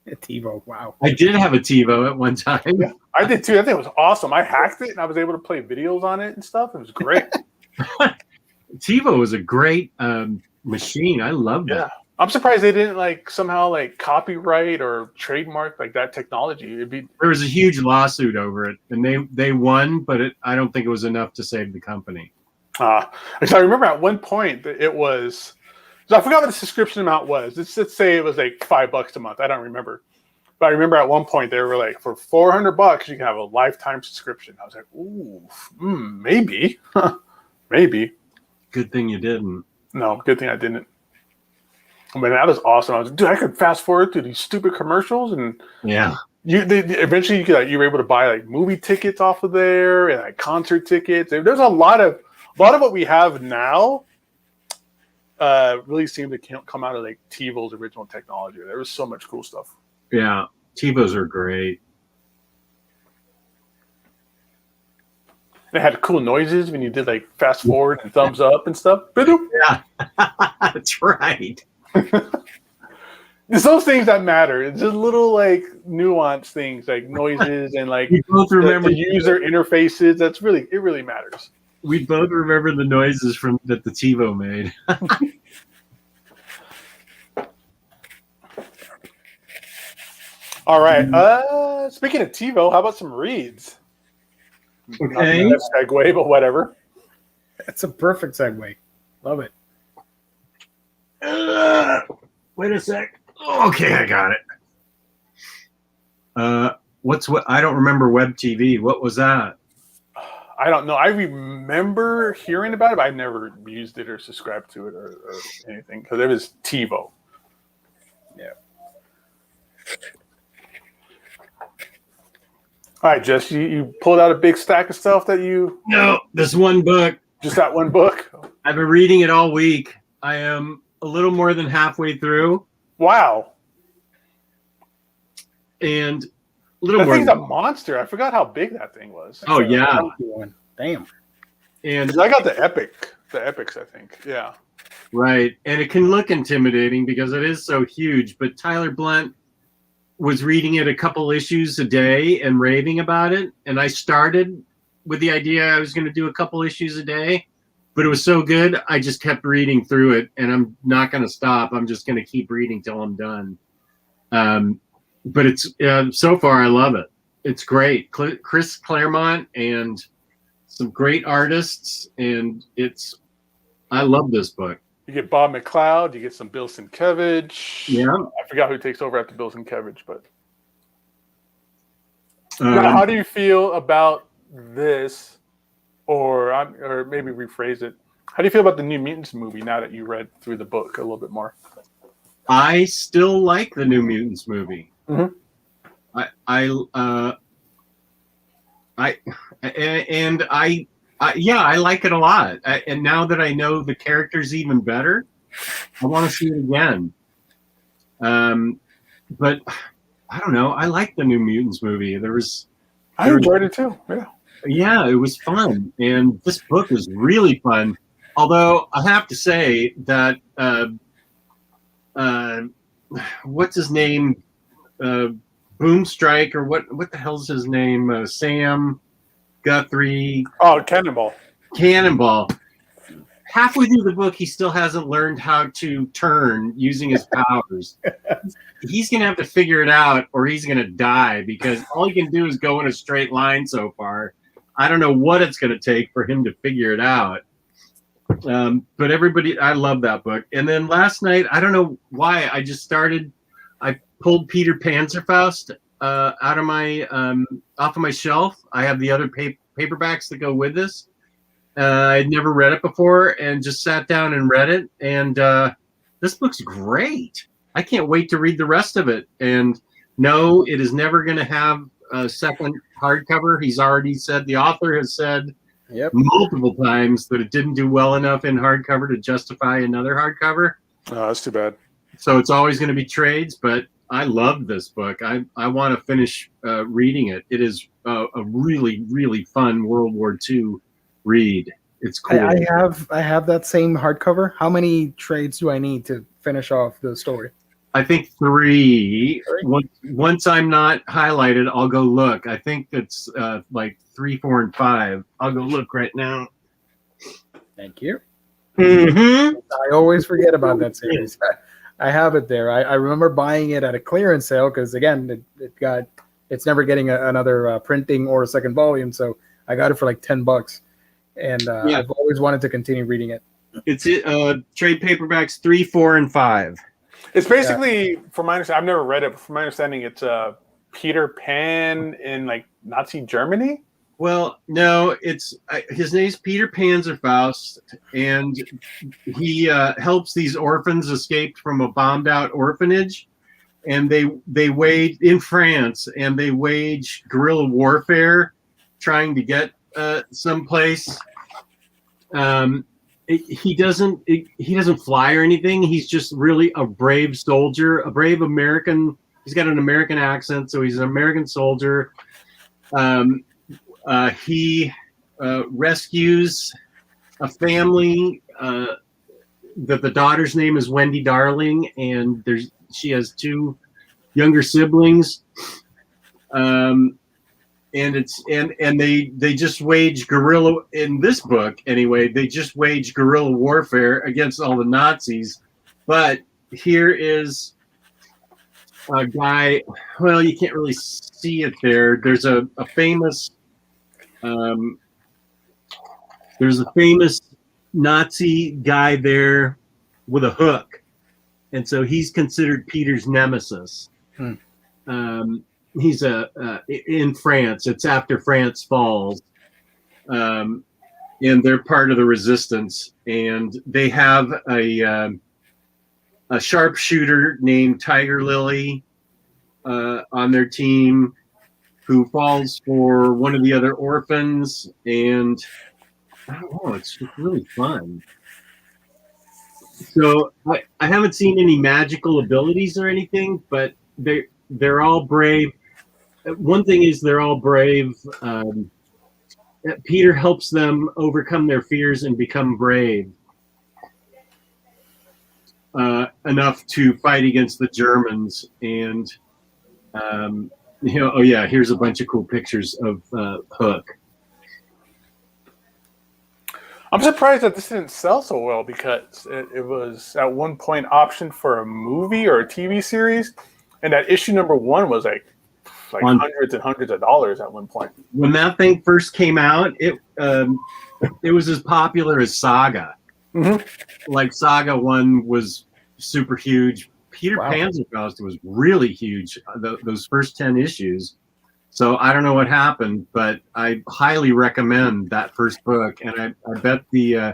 A TiVo, wow. I did have a TiVo at one time. Yeah, I did too. I think it was awesome. I hacked it and I was able to play videos on it and stuff. It was great. TiVo was a great machine. I loved it. Yeah. I'm surprised they didn't somehow copyright or trademark that technology. There was a huge lawsuit over it, and they won, but I don't think it was enough to save the company. So I remember at one point it was. So I forgot what the subscription amount was. Let's say it was $5 a month. I don't remember, but I remember at one point they were like, for $400 you can have a lifetime subscription. I was like, ooh, maybe, maybe. Good thing you didn't. No, good thing I didn't. I mean, that was awesome. I was like, dude, I could fast forward through these stupid commercials, and yeah, eventually you were able to buy movie tickets off of there and concert tickets. There's a lot of what we have now. Really seemed to come out of TiVo's original technology. There was so much cool stuff. Yeah, TiVos are great. They had cool noises when you did fast forward and thumbs up and stuff. Yeah, that's right. It's those things that matter. It's just little nuanced things like noises and we both remember the user interfaces. It really matters. We both remember the noises that the TiVo made. All right. Speaking of TiVo, how about some reads? Okay. Not a segue, but whatever. That's a perfect segue. Love it. Wait a sec. Okay, I got it. I don't remember Web TV. What was that? I don't know. I remember hearing about it, but I never used it or subscribed to it or anything because it was TiVo. Yeah. All right, Jess, you pulled out a big stack of stuff that you... No, this one book. Just that one book? I've been reading it all week. I am a little more than halfway through. Wow. And a little that more. Thing's a monster. I forgot how big that thing was. Oh, yeah. Damn. And I got the epics, I think. Yeah. Right. And it can look intimidating because it is so huge. But Tyler Blunt was reading it a couple issues a day and raving about it. And I started with the idea I was going to do a couple issues a day. But it was so good, I just kept reading through it. And I'm not going to stop. I'm just going to keep reading till I'm done. But it's so far, I love it. It's great. Chris Claremont and some great artists. And I love this book. You get Bob McLeod. You get some Bill Sienkiewicz. Yeah. I forgot who takes over after Bill Sienkiewicz, but now, how do you feel about this? Or maybe rephrase it. How do you feel about the New Mutants movie now that you read through the book a little bit more? I still like the New Mutants movie. Mm-hmm. I like it a lot. And now that I know the characters even better, I want to see it again. But I don't know. I like the New Mutants movie. I enjoyed it too. Yeah. Yeah, it was fun. And this book is really fun. Although I have to say that what's his name? Boomstrike, or what the hell's his name? Sam Guthrie. Oh, Cannonball. Halfway through the book, he still hasn't learned how to turn using his powers. He's going to have to figure it out or he's going to die because all he can do is go in a straight line so far. I don't know what it's going to take for him to figure it out. But I love that book. And then last night, I don't know why, I pulled Peter Panzerfaust out of off of my shelf. I have the other paperbacks that go with this. I'd never read it before and just sat down and read it. And this book's great. I can't wait to read the rest of it. And no, it is never going to have a second hardcover. The author has said multiple times that it didn't do well enough in hardcover to justify another hardcover. Oh, that's too bad. So it's always going to be trades, but I love this book. I want to finish reading it. It is a really, really fun World War II read. It's cool. I have that same hardcover. How many trades do I need to finish off the story? I think 3. Once I'm not highlighted, I'll go look. I think it's like 3, 4, and 5. I'll go look right now. Thank you. Mm-hmm. I always forget about that series. I have it there. I remember buying it at a clearance sale because, again, it's never getting another printing or a second volume, so I got it for like $10. And I've always wanted to continue reading it. It's trade paperbacks 3, 4, and 5. It's basically, from my understanding, I've never read it, but from my understanding, it's Peter Pan in like Nazi Germany. Well, no, it's his name's Peter Panzerfaust, and he helps these orphans escape from a bombed-out orphanage, and they wage in France, and they wage guerrilla warfare, trying to get someplace. He doesn't fly or anything. He's just really a brave soldier, a brave American. He's got an American accent, so he's an American soldier. He rescues a family that the daughter's name is Wendy Darling, and she has 2 younger siblings. And they just wage guerrilla in this book anyway. They just wage guerrilla warfare against all the Nazis. But here is a guy. Well, you can't really see it there. There's a famous Nazi guy there with a hook, and so he's considered Peter's nemesis. He's in France. It's after France falls, and they're part of the resistance. And they have a sharpshooter named Tiger Lily on their team, who falls for one of the other orphans. And I don't know, it's really fun. So I haven't seen any magical abilities or anything, but they're all brave. One thing is they're all brave. Peter helps them overcome their fears and become brave enough to fight against the Germans. And here's a bunch of cool pictures of Hook. I'm surprised that this didn't sell so well because it was at one point optioned for a movie or a TV series, and that issue number 1 was like hundreds and hundreds of dollars at one point. When that thing first came out, it was as popular as Saga. Mm-hmm. Like Saga 1 was super huge. Peter Panzerfaust was really huge. Those first 10 issues. So I don't know what happened, but I highly recommend that first book. And I bet you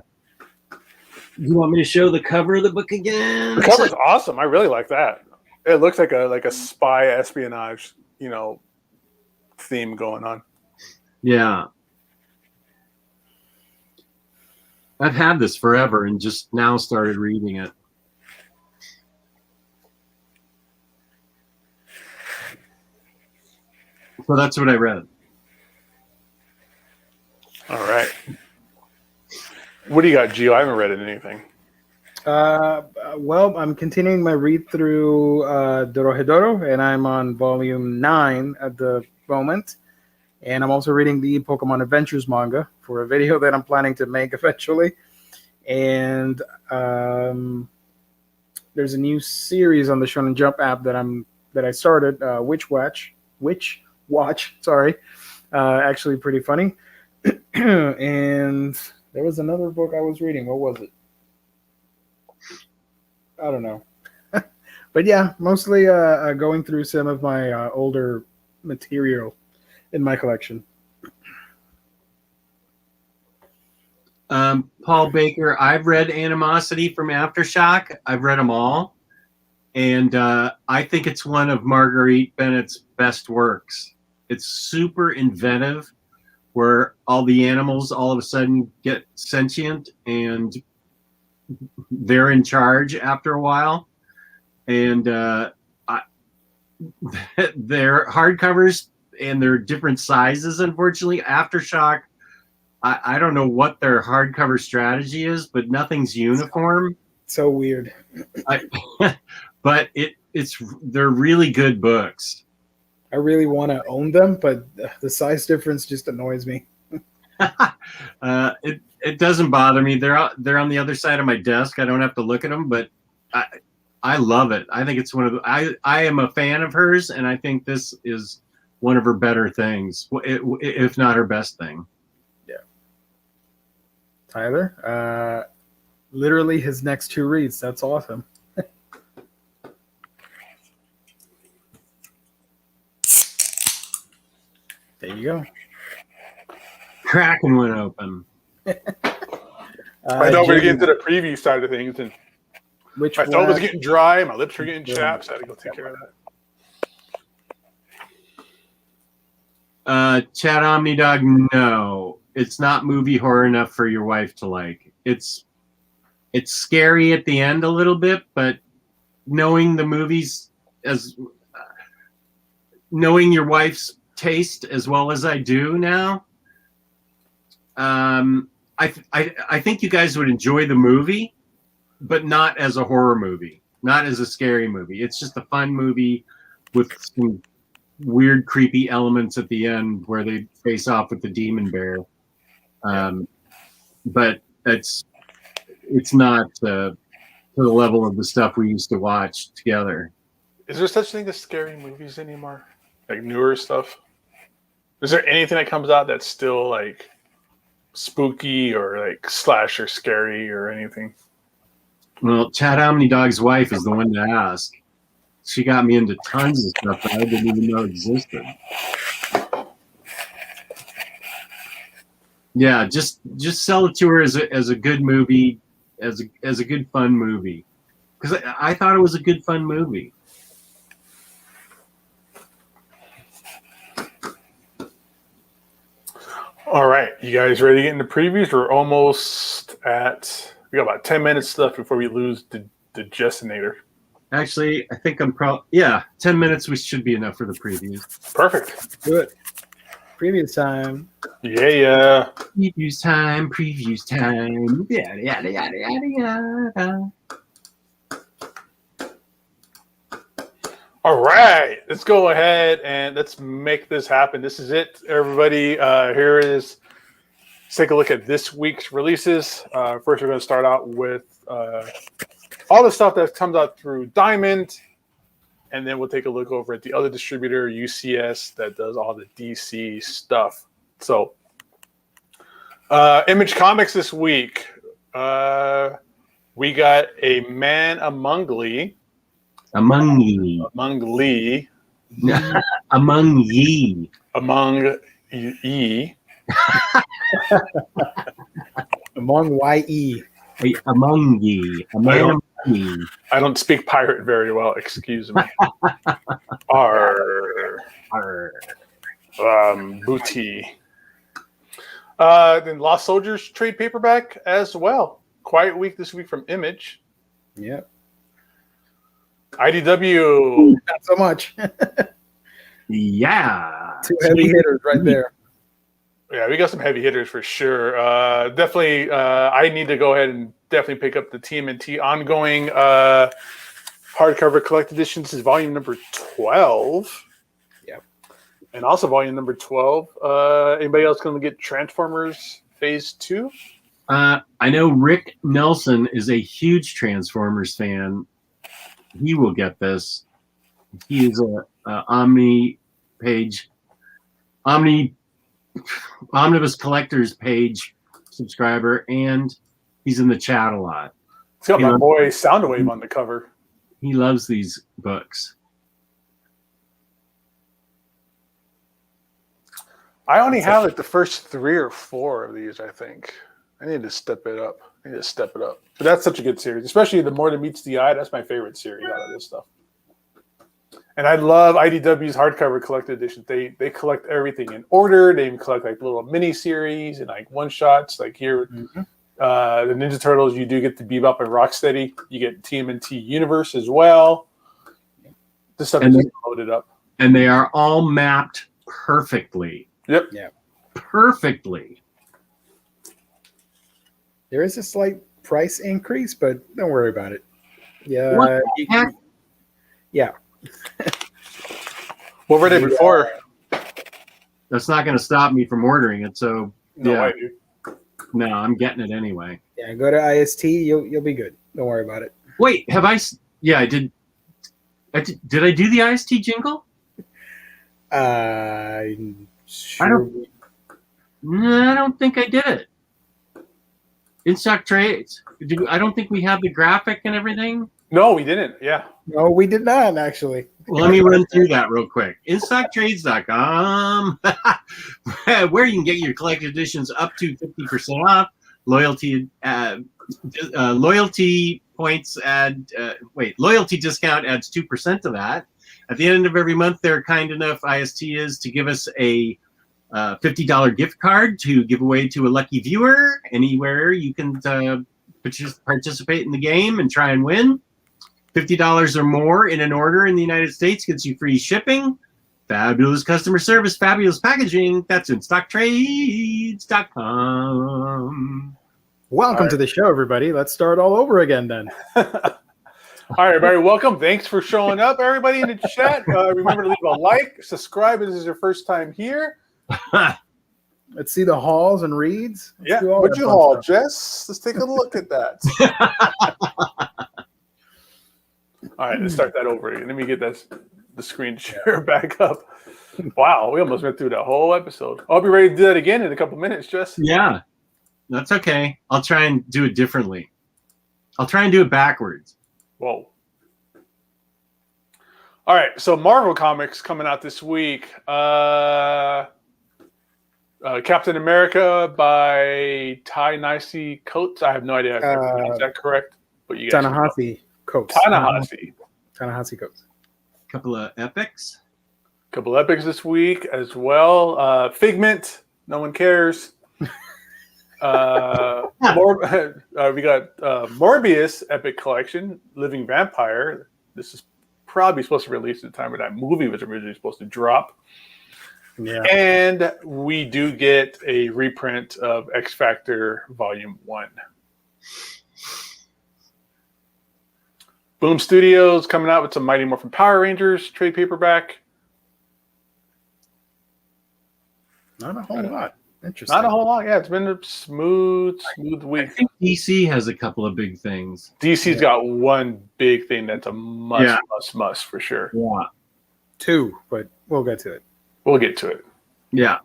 want me to show the cover of the book again? The cover's awesome. I really like that. It looks like a spy espionage, theme going on. Yeah. I've had this forever and just now started reading it. So that's what I read. All right. What do you got, Gio? I haven't read anything. Well, I'm continuing my read through Dorohedoro, and I'm on volume 9 at the moment. And I'm also reading the Pokemon Adventures manga for a video that I'm planning to make eventually. And there's a new series on the Shonen Jump app that I started, Witch Watch. Sorry, actually pretty funny. And there was another book I was reading. What was it? I don't know. But yeah, mostly going through some of my older material in my collection. Paul Baker, I've read Animosity from Aftershock. I've read them all. And I think it's one of Marguerite Bennett's best works. It's super inventive, where all the animals all of a sudden get sentient and they're in charge after a while, and their hardcovers and they're different sizes. Unfortunately, Aftershock, I don't know what their hardcover strategy is, but nothing's uniform. So weird. But they're really good books. I really want to own them, but the size difference just annoys me. It doesn't bother me. They're on the other side of my desk. I don't have to look at them, but I love it. I think it's one of the, I am a fan of hers, and I think this is one of her better things, if not her best thing. Yeah. Tyler, literally his next 2 reads. That's awesome. There you go. Cracking one open. I thought we were getting to the preview side of things, and my throat was getting dry, my lips were getting chapped, so I had to go take care of that. Chat Omnidog, no. It's not movie horror enough for your wife to like. It's scary at the end a little bit, but knowing the movies knowing your wife's taste as well as I do now, I think you guys would enjoy the movie, but not as a horror movie, not as a scary movie. It's just a fun movie with some weird, creepy elements at the end where they face off with the demon bear. But it's not to the level of the stuff we used to watch together. Is there such thing as scary movies anymore? Like newer stuff? Is there anything that comes out that's still like spooky or like slasher scary or anything? Well, Chad Omnidog's wife is the one to ask. She got me into tons of stuff that I didn't even know existed. Yeah, just sell it to her as a good movie, as a good fun movie, because I thought it was a good fun movie. All right, you guys ready to get into previews? We're almost at. We got about 10 minutes left before we lose the Jessinator. Actually, I think 10 minutes we should be enough for the previews. Perfect. Do it. Previews time. Yeah. Previews time. Yada, yada, yada, yada, yada. All right, let's go ahead and let's make this happen. This is it, everybody. Here is. Let's take a look at this week's releases. First, we're going to start out with all the stuff that comes out through Diamond, and then we'll take a look over at the other distributor, UCS, that does all the DC stuff. So, Image Comics this week, we got a Man Among Lee. Among ye. Among Lee. Among ye. Among ye. Among YE. Among ye. Among ye. I don't speak pirate very well, excuse me. Arr. Arr. Booty. Then Lost Soldiers trade paperback as well. Quiet week this week from Image. Yep. IDW. Not so much. Yeah. 2 heavy hitters right there. Yeah, we got some heavy hitters for sure. Definitely, I need to go ahead and definitely pick up the TMNT ongoing hardcover collected edition. This is volume number 12. Yep. And also volume number 12. Anybody else going to get Transformers Phase 2? I know Rick Nelson is a huge Transformers fan. He will get this. He is a Omnibus Collectors page subscriber, and he's in the chat a lot. It's got my boy Soundwave on the cover. He loves these books. I only have like the first 3 or 4 of these, I think. I need to step it up. But that's such a good series, especially the more that meets the eye. That's my favorite series out of this stuff. And I love IDW's hardcover collected edition. They collect everything in order. They even collect like little mini series and like one shots. Like here, The Ninja Turtles, you do get the Bebop and Rocksteady. You get TMNT Universe as well. This stuff is loaded up. And they are all mapped perfectly. Yep. Yeah. Perfectly. There is a slight price increase, but don't worry about it. Yeah. What the heck? Yeah. What were they before? That's not going to stop me from ordering it. So No yeah. way, dude. No, I'm getting it anyway. Yeah, go to IST. You'll be good. Don't worry about it. Wait, have I? Yeah, I did. Did I do the IST jingle? Sure. I don't think I did it. In stock trades. I don't think we have the graphic and everything. No, we didn't. Yeah. No, we did not actually. Well, let me run through that real quick. InStockTrades.com, where you can get your collector editions up to 50% off. Loyalty points loyalty discount adds 2% to that. At the end of every month, they're kind enough, IST is, to give us a $50 gift card to give away to a lucky viewer. Anywhere you can participate in the game and try and win. $50 or more in an order in the United States gets you free shipping, fabulous customer service, fabulous packaging. That's InStockTrades.com. Welcome to the show, everybody. Let's start all over again then. All right, everybody, welcome. Thanks for showing up, everybody in the chat. Remember to leave a like, subscribe if this is your first time here. Let's see the hauls and reads. What'd you haul, Jess? Let's take a look at that. All right, let's start that over again. Let me get the screen share back up. Wow, we almost went through that whole episode. I'll be ready to do that again in a couple minutes, Jess. Yeah, that's okay. I'll try and do it differently. I'll try and do it backwards. Whoa. All right, so Marvel Comics coming out this week. Captain America by Ta-Nehisi Coates. I have no idea if I pronounced that correct. But you guys Ta-Nehisi Coates. Ta-Nehisi Coates. Couple of epics. Couple epics this week as well. Figment, no one cares. We got Morbius Epic Collection, Living Vampire. This is probably supposed to release at the time where that movie was originally supposed to drop. Yeah. And we do get a reprint of X Factor Volume 1. Boom Studios coming out with some Mighty Morphin Power Rangers trade paperback. Not a whole lot. Interesting. Not a whole lot. Yeah, it's been a smooth week. I think DC has a couple of big things. DC's got one big thing that's a must for sure. Yeah. Two, but we'll get to it. We'll get to it. Yeah.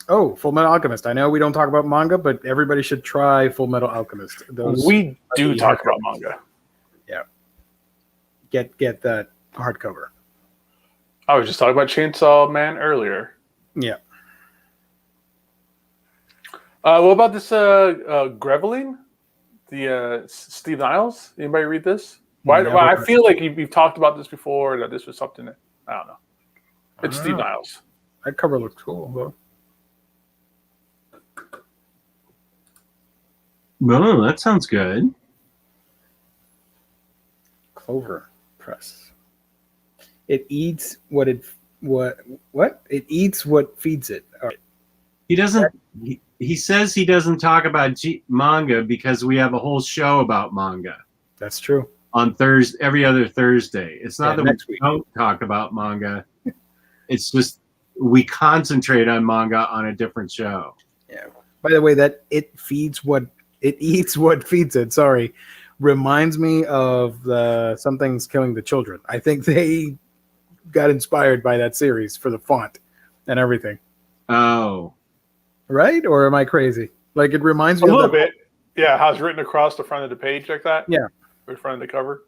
Oh, Full Metal Alchemist. I know we don't talk about manga, but everybody should try Full Metal Alchemist. We do talk about manga. Yeah. Get that hardcover. I was just talking about Chainsaw Man earlier. Yeah. What about this Greveling? The Steve Niles? Anybody read this? Why I feel like you've talked about this before, that this was something that, I don't know. It's Steve Niles. That cover looks cool, though. Oh, that sounds good. Clover Press. It eats what it eats what feeds it. All right. He doesn't. He says he doesn't talk about manga because we have a whole show about manga That's true. on Thursday, every other Thursday. It's not that next we week. don't talk about manga. It's just we concentrate on manga on a different show. Yeah. By the way, that it eats what feeds it. Sorry, reminds me of Something's Killing the Children. I think they got inspired by that series for the font and everything. Oh, Right? Or am I crazy? Like it reminds me A little of that. bit. Yeah, how it's written across the front of the page like that. Yeah. In front of the cover.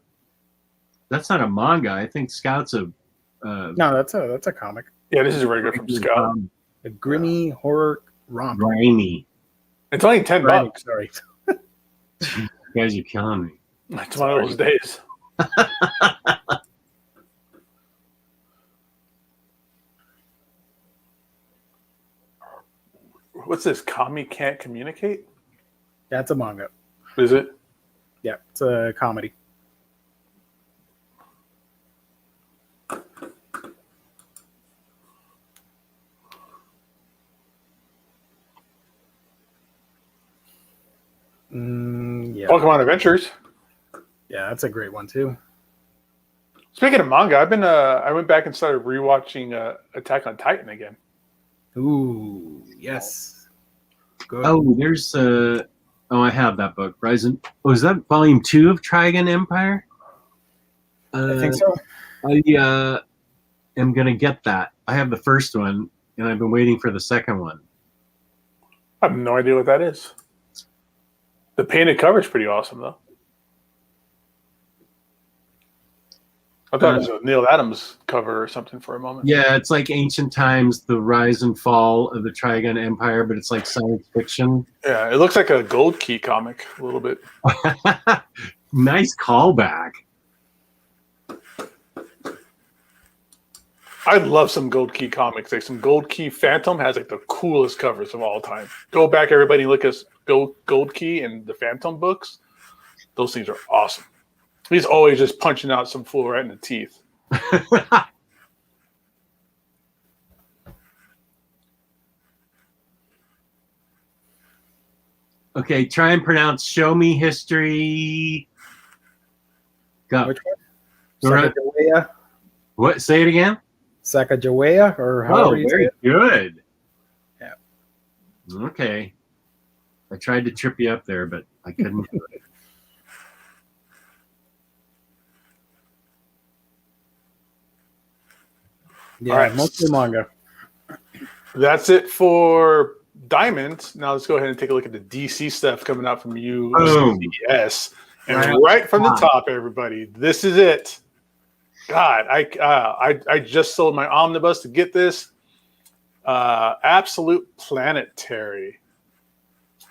that's not a manga. I think Scout's a. No, that's a comic. Yeah, this is regular from Scout. A grimy horror romp. Grimy. It's only $10. Sorry. You guys are killing me. It's one of those days. What's this? Kami can't communicate? That's a manga. Is it? Yeah, it's a comedy. Yeah. Pokemon Adventures. Yeah, that's a great one too. Speaking of manga, I went back and started rewatching Attack on Titan again. Ooh, yes. Good. Oh, there's I have that book. Ryzen. Oh, is that volume 2 of Trigun Empire? I think so. I am gonna get that. I have the first one, and I've been waiting for the second one. I have no idea what that is. The painted cover is pretty awesome, though. I thought it was a Neil Adams cover or something for a moment. Yeah, it's like ancient times, the rise and fall of the Trigun Empire, but it's like science fiction. Yeah, it looks like a Gold Key comic a little bit. Nice callback. I love some Gold Key comics. Like some Gold Key Phantom has like the coolest covers of all time. Go back, everybody, and look at Gold Key and the Phantom books. Those things are awesome. He's always just punching out some fool right in the teeth. Okay, try and pronounce Show Me History. Go. Which one? Sacagawea? What? Say it again? Sacagawea? Or however you say very it? good. Yeah. Okay. I tried to trip you up there, but I couldn't do it. Yeah, All right. mostly manga. That's it for Diamond. Now let's go ahead and take a look at the DC stuff coming out from UCS. And right from the top, everybody, this is it. God, I just sold my omnibus to get this. Absolute Planetary.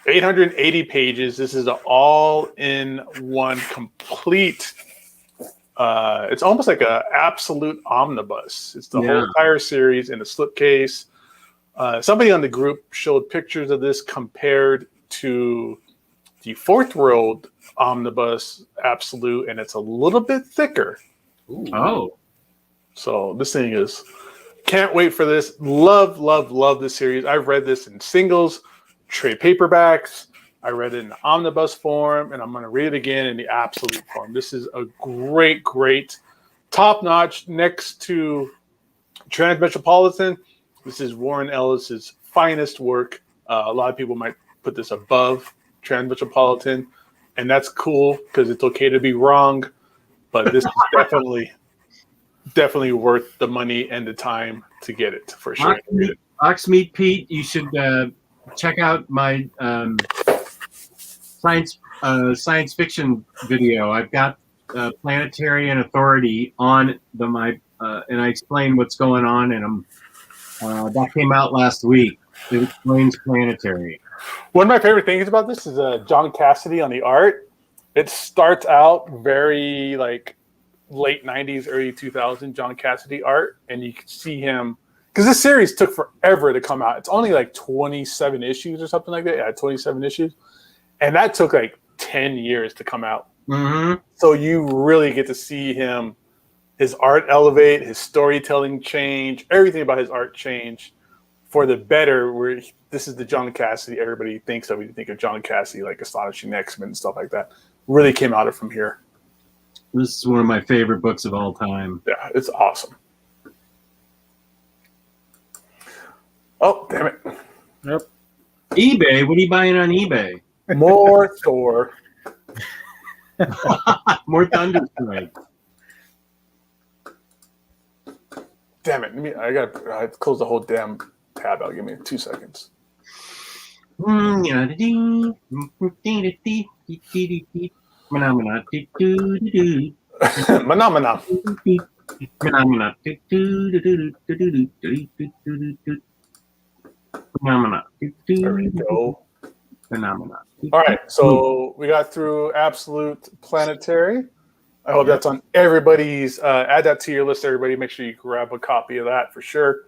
880 pages. This is an all-in-one complete. It's almost like an absolute omnibus. It's the whole entire series in a slipcase. Somebody on the group showed pictures of this compared to the Fourth World Omnibus Absolute, and it's a little bit thicker. Ooh. Oh. So this thing is, can't wait for this. Love, love, love this series. I've read this in singles, trade paperbacks. I read it in the omnibus form, and I'm going to read it again in the absolute form. This is a great, great, top-notch. Next to Transmetropolitan, this is Warren Ellis's finest work. A lot of people might put this above Transmetropolitan, and that's cool because it's okay to be wrong. But this is definitely worth the money and the time to get it for sure. Oxmeat Pete, you should check out my science fiction video. I've got Planetary and Authority on and I explain what's going on in them. That came out last week. It explains Planetary. One of my favorite things about this is John Cassidy on the art. It starts out very like late 90s, early 2000s John Cassidy art, and you can see him because this series took forever to come out. It's only like 27 issues or something like that. Yeah, 27 issues. And that took like 10 years to come out. Mm-hmm. So you really get to see his art elevate, his storytelling change, everything about his art change for the better. Where this is the John Cassidy everybody thinks of when you think of John Cassidy, like Astonishing X-Men and stuff like that. Really came out of from here. This is one of my favorite books of all time. Yeah, it's awesome. Oh, damn it. Yep. eBay? What are you buying on eBay? More Thor. More Thunderbolts. Damn it. I gotta close the whole damn tab out. Give me 2 seconds. Phenomena. Phenomena. Phenomena. Phenomena. There we go. Phenomena. All right, so we got through Absolute Planetary. I hope that's on everybody's. Add that to your list, everybody. Make sure you grab a copy of that for sure.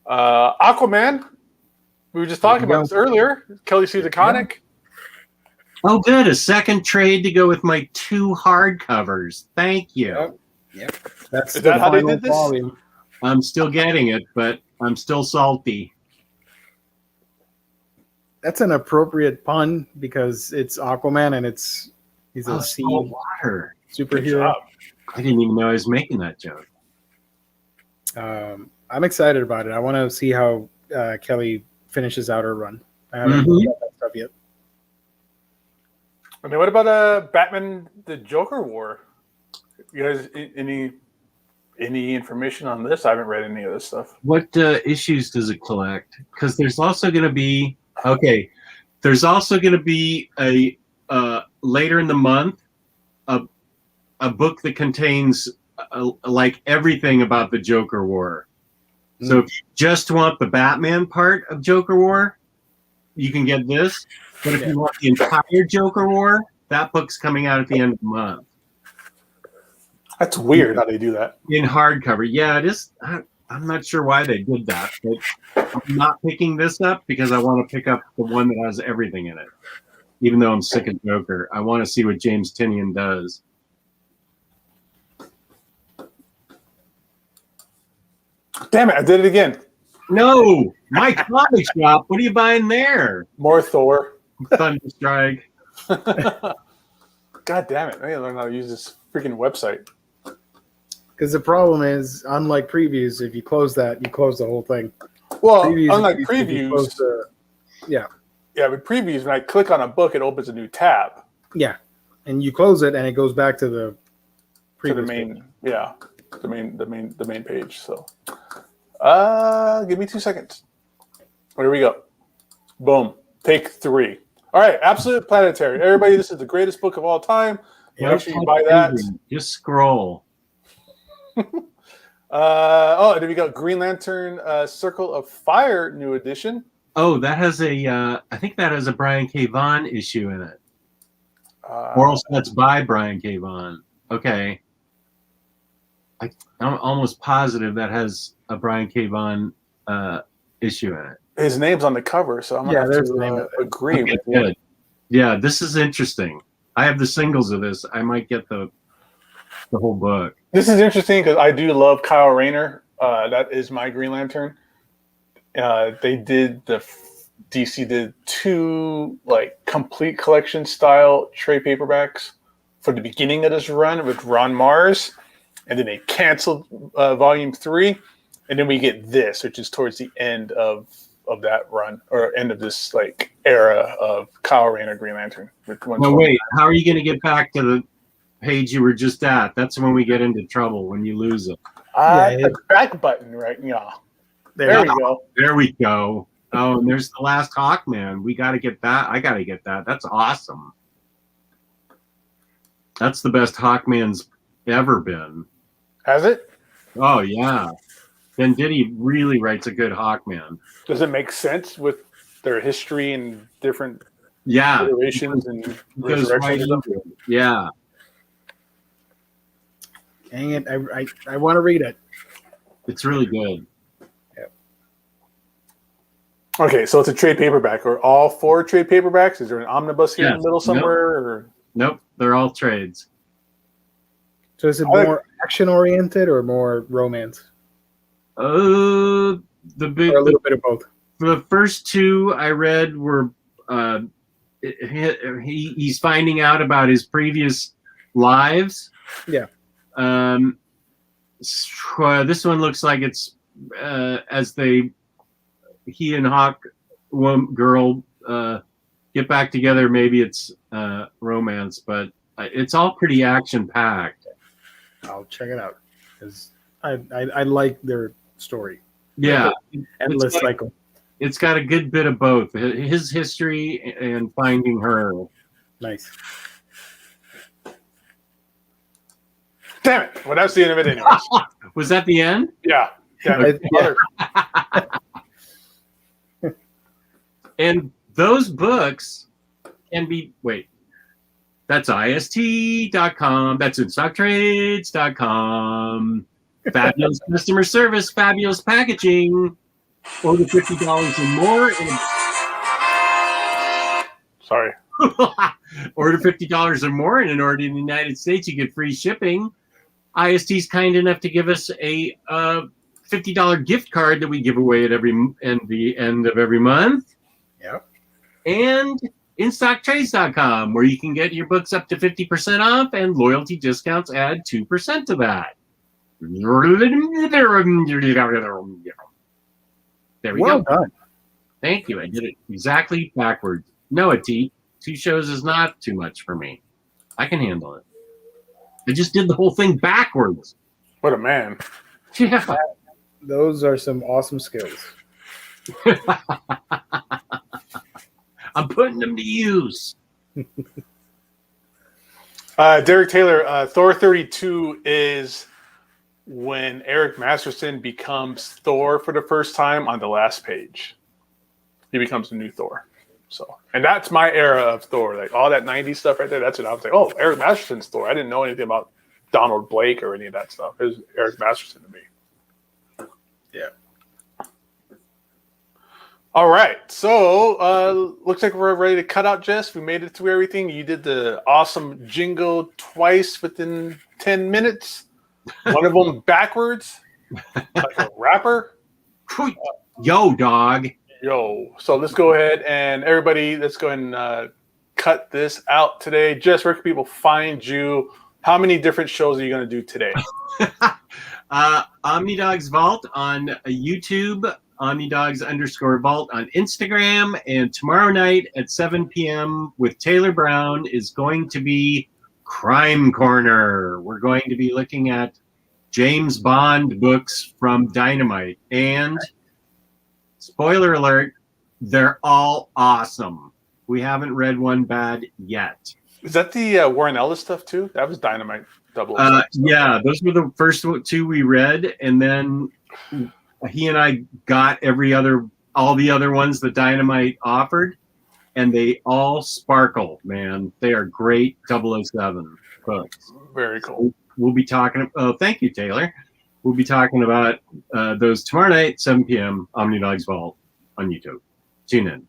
Aquaman. We were just talking about this earlier. Kelly Sue DeConnick. Oh, good. A second trade to go with my 2 hardcovers. Thank you. Yep. That's Is that how they final did this? volume. I'm still getting it, but I'm still salty. That's an appropriate pun because it's Aquaman and he's a sea salt water. Good superhero. job. I didn't even know I was making that joke. I'm excited about it. I want to see how Kelly finishes out her run. I haven't Mhm. got that stuff yet. I mean, what about Batman the Joker War? You guys, any information on this? I haven't read any of this stuff. What issues does it collect? Because there's also going to be There's also going to be a later in the month a book that contains like everything about the Joker War. So if you just want the Batman part of Joker War, you can get this. But if you want the entire Joker War, that book's coming out at the end of the month. That's weird how they do that. In hardcover. Yeah, it is. I'm not sure why they did that, but I'm not picking this up because I want to pick up the one that has everything in it. Even though I'm sick of Joker, I want to see what James Tynion does. Damn it! I did it again. No, my comic shop. What are you buying there? More Thor. Thunderstrike. God damn it! I need to learn how to use this freaking website. Because the problem is, unlike previews, if you close that, you close the whole thing. Well, Previews, unlike if you close previews, yeah, with previews, when I click on a book, it opens a new tab yeah, and you close it, and it goes back to the to previous the main, page. the main page. So, give me 2 seconds. Here we go. Boom. Take 3. All right, Absolute Planetary. Everybody, this is the greatest book of all time. Make sure you buy that. Just scroll. And then we got Green Lantern Circle of Fire new edition. Oh, that has I think that has a Brian K. Vaughan issue in it. Or else that's by Brian K. Vaughan. Okay. I'm almost positive that has a Brian K. Vaughan issue in it. His name's on the cover, so I'm going to have to agree with you. Good. Yeah, this is interesting. I have the singles of this. I might get the whole book. This is interesting because I do love Kyle Rayner. That is my Green Lantern. DC did 2 like complete collection style trade paperbacks for the beginning of this run with Ron Mars, and then they canceled volume 3, and then we get this, which is towards the end of that run or end of this like era of Kyle Rayner Green Lantern. No, wait. How are you going to get back to the page you were just at? That's when we get into trouble, when you lose it. The back button, right? Yeah. There we go. There we go. Oh, and there's the last Hawkman. We got to get that. I got to get that. That's awesome. That's the best Hawkman's ever been. Has it? Oh, yeah. Venditti really writes a good Hawkman. Does it make sense with their history and different iterations and resurrections? Right, yeah. Dang it! I want to read it. It's really good. Yep. Okay, so it's a trade paperback. Are all 4 trade paperbacks? Is there an omnibus here in the middle somewhere? Nope, they're all trades. So is it more action oriented or more romance? The big, or a little bit of both. The first 2 I read were he's finding out about his previous lives. Yeah. This one looks like it's he and Hawk girl get back together. Maybe it's romance, but it's all pretty action packed. I'll check it out because I like their story. Yeah, endless cycle. It's got a good bit of both his history and finding her. Nice. Damn it! Well, that's the end of it, anyways. Was that the end? Yeah. And those books can be that's ist.com, that's instocktrades.com, fabulous customer service, fabulous packaging, over $50 and more. Sorry. Order $50 or more, and in order in the United States, you get free shipping. IST is kind enough to give us a $50 gift card that we give away at the end of every month. Yep. And InStockTrades.com, where you can get your books up to 50% off, and loyalty discounts add 2% to that. There we Well go. done. Thank you. I did it exactly backwards. No, T. 2 shows is not too much for me. I can handle it. I just did the whole thing backwards. What a man. Yeah. Those are some awesome skills. I'm putting them to use. Derek Taylor, Thor 32 is when Eric Masterson becomes Thor for the first time on the last page. He becomes the new Thor. So, and that's my era of Thor. Like all that 90s stuff right there, that's what I was like, oh, Eric Masterson's Thor. I didn't know anything about Donald Blake or any of that stuff. It was Eric Masterson to me. Yeah. All right. So, looks like we're ready to cut out, Jess. We made it through everything. You did the awesome jingle twice within 10 minutes. One of them backwards, like a rapper. Yo, dog. Yo. So let's go ahead and everybody, let's go ahead and cut this out today. Jess, where can people find you? How many different shows are you going to do today? Omnidog's Vault on YouTube, Omnidogs_Vault on Instagram, and tomorrow night at 7 p.m. with Taylor Brown is going to be Crime Corner. We're going to be looking at James Bond books from Dynamite. And spoiler alert, they're all awesome. We haven't read one bad yet. Is that the Warren Ellis stuff too? That was Dynamite. Yeah, those were the first 2 we read, and then he and I got all the other ones that Dynamite offered, and they all sparkle, man. They are great 007 books. Very cool. We'll be talking. Oh, thank you, Taylor. We'll be talking about those tomorrow night, 7 p.m. Omnidog's Vault on YouTube. Tune in.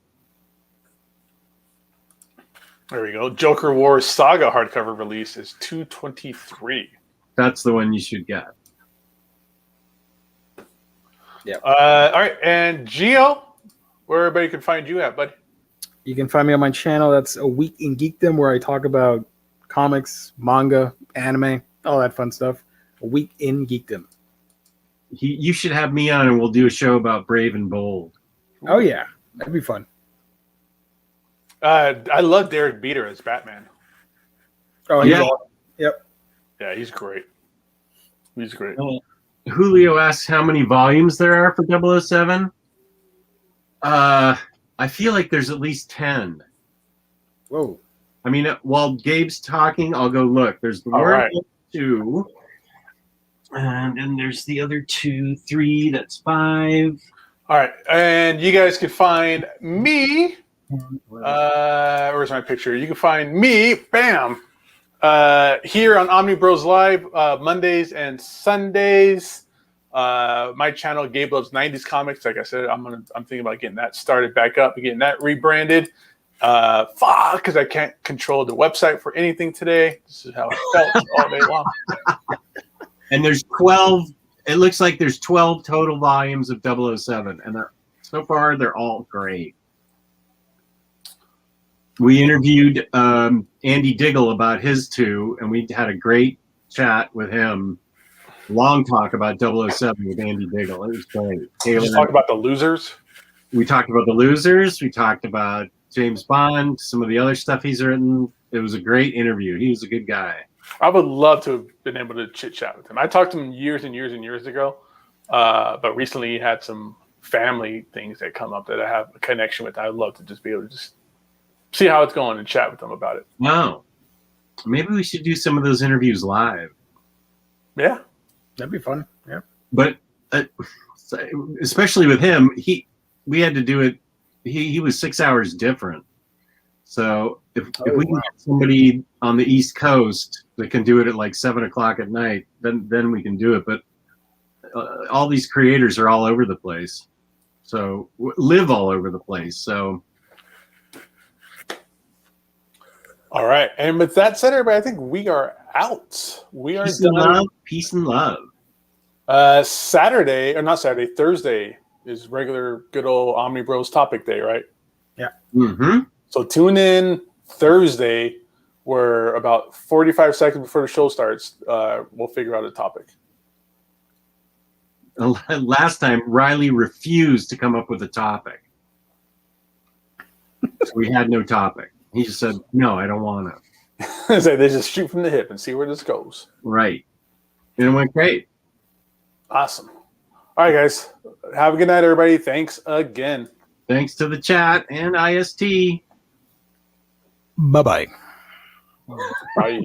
There we go. Joker Wars Saga hardcover release is 2/23. That's the one you should get. Yeah. All right, and Gio, where everybody can find you at, bud. You can find me on my channel. That's A Week in Geekdom, where I talk about comics, manga, anime, all that fun stuff. A Week in Geekdom. You should have me on, and we'll do a show about Brave and Bold. Oh yeah, that'd be fun. I love Derek Beater as Batman. Oh yeah. Yep. Yeah, he's great. He's great. Julio asks how many volumes there are for 007. I feel like there's at least 10. Whoa. I mean, while Gabe's talking, I'll go look. There's the right. 2. And then there's the other 2, 3, that's 5. All right, and you guys can find me. Where's my picture? You can find me, bam, here on Omnibros Live Mondays and Sundays. My channel, Gabe Loves 90s Comics. Like I said, I'm thinking about getting that started back up and getting that rebranded. Because I can't control the website for anything today. This is how it felt all day long. And there's 12. It looks like there's 12 total volumes of 007, and so far they're all great. We interviewed Andy Diggle about his 2, and we had a great chat with him. Long talk about 007 with Andy Diggle. It was great. Did you talk about the losers? We talked about the losers. We talked about James Bond, some of the other stuff he's written. It was a great interview. He was a good guy. I would love to have been able to chit chat with him. I talked to him years and years and years ago, but recently he had some family things that come up that I have a connection with. I'd love to just be able to just see how it's going and chat with them about it. Wow. Maybe we should do some of those interviews live. Yeah. That'd be fun. Yeah. But especially with him, we had to do it. He was 6 hours different. So if we can get somebody on the East Coast that can do it at like 7 o'clock at night, then we can do it. But all these creators are all over the place. So live all over the place. So. All right. And with that said, everybody, I think we are out. We are Peace done. and love. Peace and love. Thursday is regular good old Omnibros topic day, right? Yeah. Mm-hmm. So tune in Thursday, where about 45 seconds before the show starts, we'll figure out a topic. Last time, Ryley refused to come up with a topic. So we had no topic. He just said, no, I don't want to. So they just shoot from the hip and see where this goes. Right. And it went great. Awesome. All right, guys. Have a good night, everybody. Thanks again. Thanks to the chat and IST. Bye-bye. Bye.